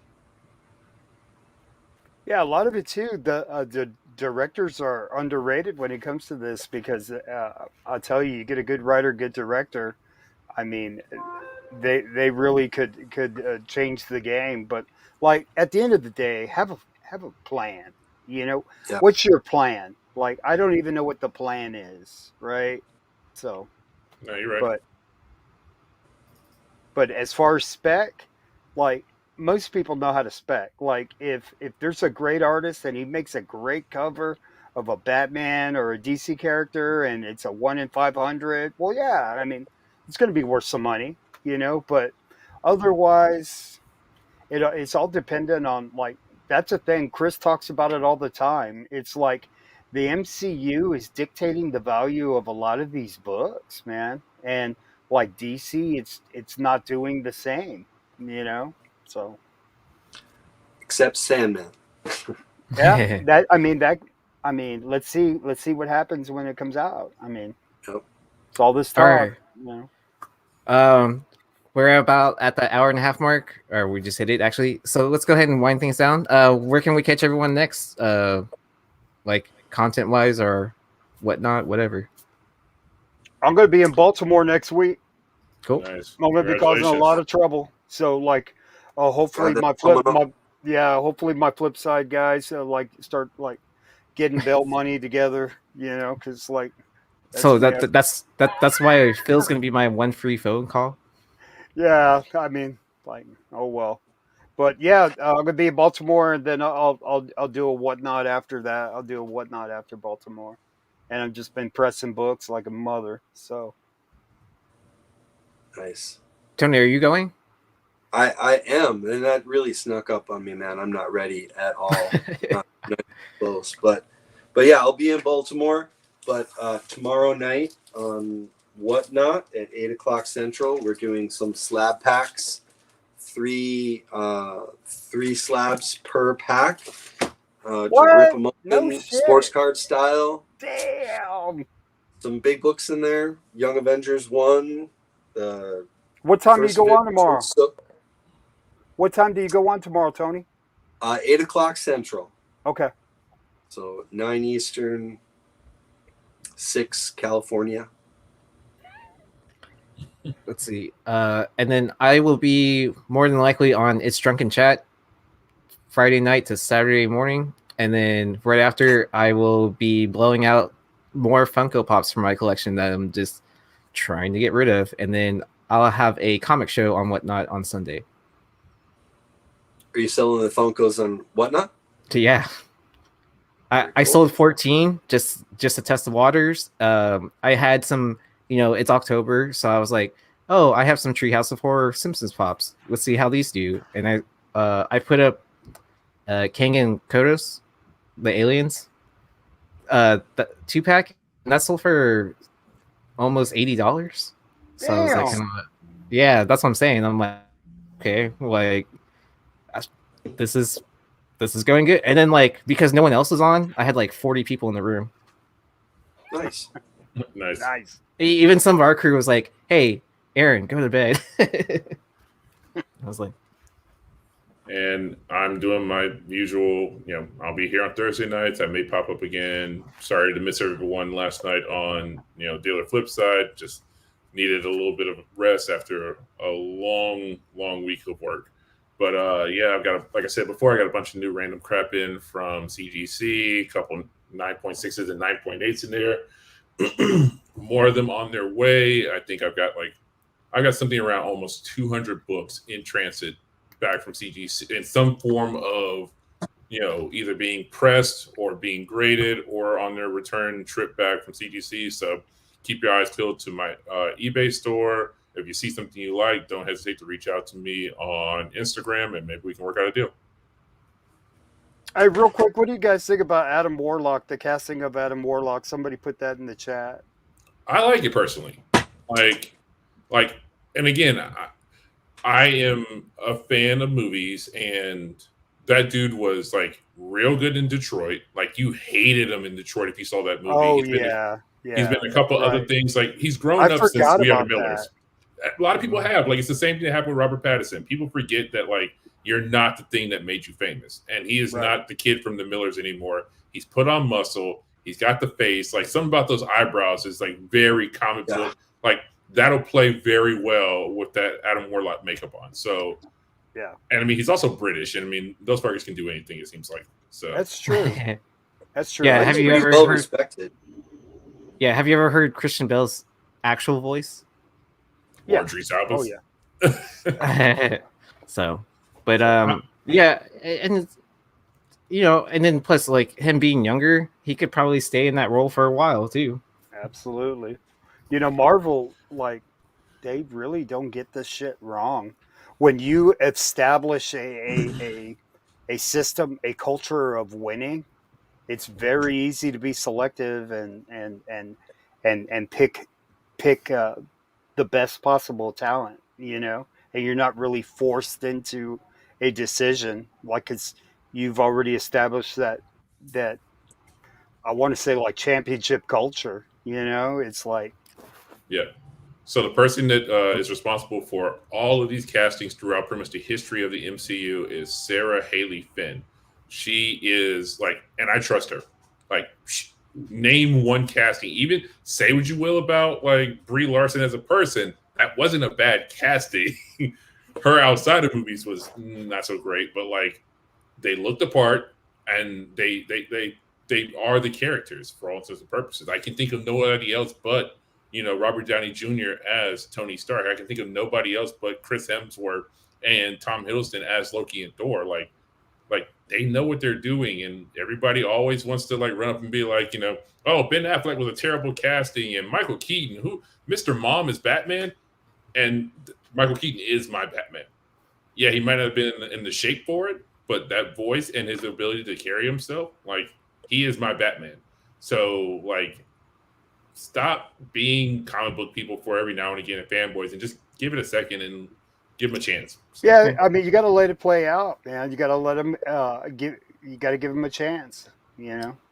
Speaker 2: Yeah, a lot of it too. The directors are underrated when it comes to this because I'll tell you, you get a good writer, good director. I mean, they really could change the game. But like at the end of the day, have a plan. You know,
Speaker 4: Yeah.
Speaker 2: what's your plan? Like I don't even know what the plan is, right? So,
Speaker 1: No, you're right.
Speaker 2: but as far as spec, like most people know how to spec. Like if there's a great artist and he makes a great cover of a Batman or a DC character and it's a 1 in 500, well, yeah, I mean it's going to be worth some money, you know. But otherwise, it's all dependent on like that's a thing. Chris talks about it all the time. It's like the MCU is dictating the value of a lot of these books, man, and like DC, it's not doing the same, you know. So
Speaker 4: Except Sandman.
Speaker 2: yeah, I mean, let's see what happens when it comes out. I mean,
Speaker 4: Yep.
Speaker 2: it's all this
Speaker 3: All
Speaker 2: talk,
Speaker 3: right.
Speaker 2: you know.
Speaker 3: We're about at the hour-and-a-half mark, or we just hit it actually. So let's go ahead and wind things down. Where can we catch everyone next? Like content-wise or whatnot, whatever.
Speaker 2: I'm going to be in Baltimore next week.
Speaker 3: Cool.
Speaker 1: Nice.
Speaker 2: I'm going to be causing a lot of trouble. So like, hopefully hopefully my Flipside guys like start like getting bail money together, you know, because like.
Speaker 3: So that's why Phil's gonna be my one free phone call.
Speaker 2: Yeah, I mean, like, oh well, but yeah, I'm gonna be in Baltimore, and then I'll do a whatnot after that. I'll do a whatnot after Baltimore, and I've just been pressing books like a mother. So
Speaker 4: Nice.
Speaker 3: Tony, are you going?
Speaker 4: I am, and that really snuck up on me, man. I'm not ready at all. not close, but yeah, I'll be in Baltimore. But tomorrow night on Whatnot at 8:00 Central, we're doing some slab packs. Three slabs per pack. To rip them open,
Speaker 2: No
Speaker 4: sports
Speaker 2: shit.
Speaker 4: card style.
Speaker 2: Damn.
Speaker 4: Some big books in there. Young Avengers 1.
Speaker 2: What time do you go on tomorrow?
Speaker 4: So,
Speaker 2: What time do you go on tomorrow, Tony?
Speaker 4: 8:00 Central.
Speaker 2: Okay.
Speaker 4: So 9 Eastern, 6 California.
Speaker 3: Let's see. And then I will be more than likely on It's Drunken Chat Friday night to Saturday morning. And then right after, I will be blowing out more Funko Pops from my collection that I'm just trying to get rid of. And then I'll have a comic show on Whatnot on Sunday.
Speaker 4: Are you selling the Funkos on Whatnot?
Speaker 3: So yeah. I sold 14 just to test the waters. I had some, it's October, so I was like, oh, I have some Treehouse of Horror Simpsons pops. Let's see how these do. And I put up Kang and Kodos, the aliens, the 2-pack, and that sold for almost $80. So I was like, yeah, that's what I'm saying. I'm like, okay, like this is going good. And then because no one else was on, I had 40 people in the room.
Speaker 4: Nice.
Speaker 1: Nice.
Speaker 3: Even some of our crew was like, hey, Aaron, go to bed. I was like,
Speaker 1: and I'm doing my usual, I'll be here on Thursday nights. I may pop up again. Sorry to miss everyone last night on, Dealer Flipside. Just needed a little bit of rest after a long week of work. But yeah, I've got, like I said before, I got a bunch of new random crap in from CGC, a couple 9.6s and 9.8s in there. More of them on their way. I think I got something around almost 200 books in transit back from CGC in some form of either being pressed or being graded or on their return trip back from CGC. So keep your eyes peeled to my eBay store. If you see something you like, don't hesitate to reach out to me on Instagram, and maybe we can work out a deal.
Speaker 2: Hey, real quick, what do you guys think about Adam Warlock, the casting of Adam Warlock? Somebody put that in the chat.
Speaker 1: I like it personally. Like, and again, I am a fan of movies, and that dude was like real good in Detroit. Like, you hated him in Detroit if you saw that movie.
Speaker 2: Oh,
Speaker 1: he's been a couple
Speaker 2: right.
Speaker 1: other things. Like, he's grown up since We Are the Millers. A lot of people have. Like, it's the same thing that happened with Robert Pattinson. People forget that, like, you're not the thing that made you famous. And he is not the kid from the Millers anymore. He's put on muscle. He's got the face. Like, something about those eyebrows is, like, very comic book. Like, that'll play very well with that Adam Warlock makeup on. So,
Speaker 2: yeah.
Speaker 1: And, I mean, he's also British. And, I mean, those fuckers can do anything, it seems like. So
Speaker 2: That's true. That's true.
Speaker 3: Yeah, have you ever
Speaker 4: well
Speaker 3: heard,
Speaker 4: respected.
Speaker 3: Yeah, have you ever heard Christian Bale's actual voice?
Speaker 2: Yeah.
Speaker 1: Idris Elba's.
Speaker 2: Oh, yeah.
Speaker 3: So, but yeah, and it's, and then plus like him being younger, he could probably stay in that role for a while too.
Speaker 2: Absolutely. Marvel, like, they really don't get this shit wrong. When you establish a system, a culture of winning, it's very easy to be selective and pick the best possible talent, and you're not really forced into a decision, like, it's you've already established that I want to say, like, championship culture. It's like,
Speaker 1: yeah. So the person that is responsible for all of these castings throughout pretty much the history of the MCU is Sarah Haley Finn. She is like, and I trust her. Like, name one casting. Even say what you will about like Brie Larson as a person, that wasn't a bad casting. Her outside of movies was not so great, but like they looked the part, and they are the characters for all intents and purposes. I can think of nobody else but Robert Downey Jr. as Tony Stark. I can think of nobody else but Chris Hemsworth and Tom Hiddleston as Loki and Thor. Like they know what they're doing, and everybody always wants to like run up and be like, oh, Ben Affleck was a terrible casting, and Michael Keaton, who Mr. Mom is Batman, and Michael Keaton is my Batman. Yeah, he might not have been in the shape for it, but that voice and his ability to carry himself, like, he is my Batman. So like, stop being comic book people for every now and again and fanboys, and just give it a second and give them a chance. So,
Speaker 2: yeah, I mean, you got to let it play out, man. You got to let them you got to give them a chance,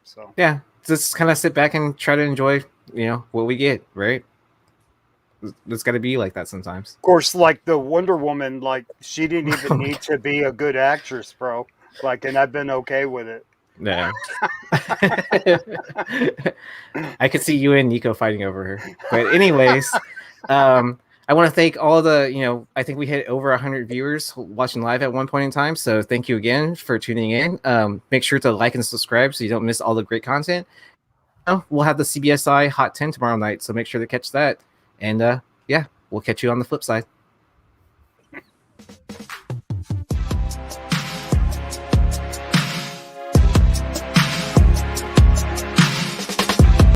Speaker 2: So
Speaker 3: yeah, just kind of sit back and try to enjoy, what we get, right? It's got to be like that sometimes.
Speaker 2: Of course, like the Wonder Woman, like, she didn't even need to be a good actress, bro. Like, and I've been okay with it.
Speaker 3: Yeah. I could see you and Nico fighting over her. But anyways, I want to thank all the, I think we hit over 100 viewers watching live at one point in time. So thank you again for tuning in. Make sure to like and subscribe so you don't miss all the great content. We'll have the CBSI Hot 10 tomorrow night, so make sure to catch that. And yeah, we'll catch you on the flip side.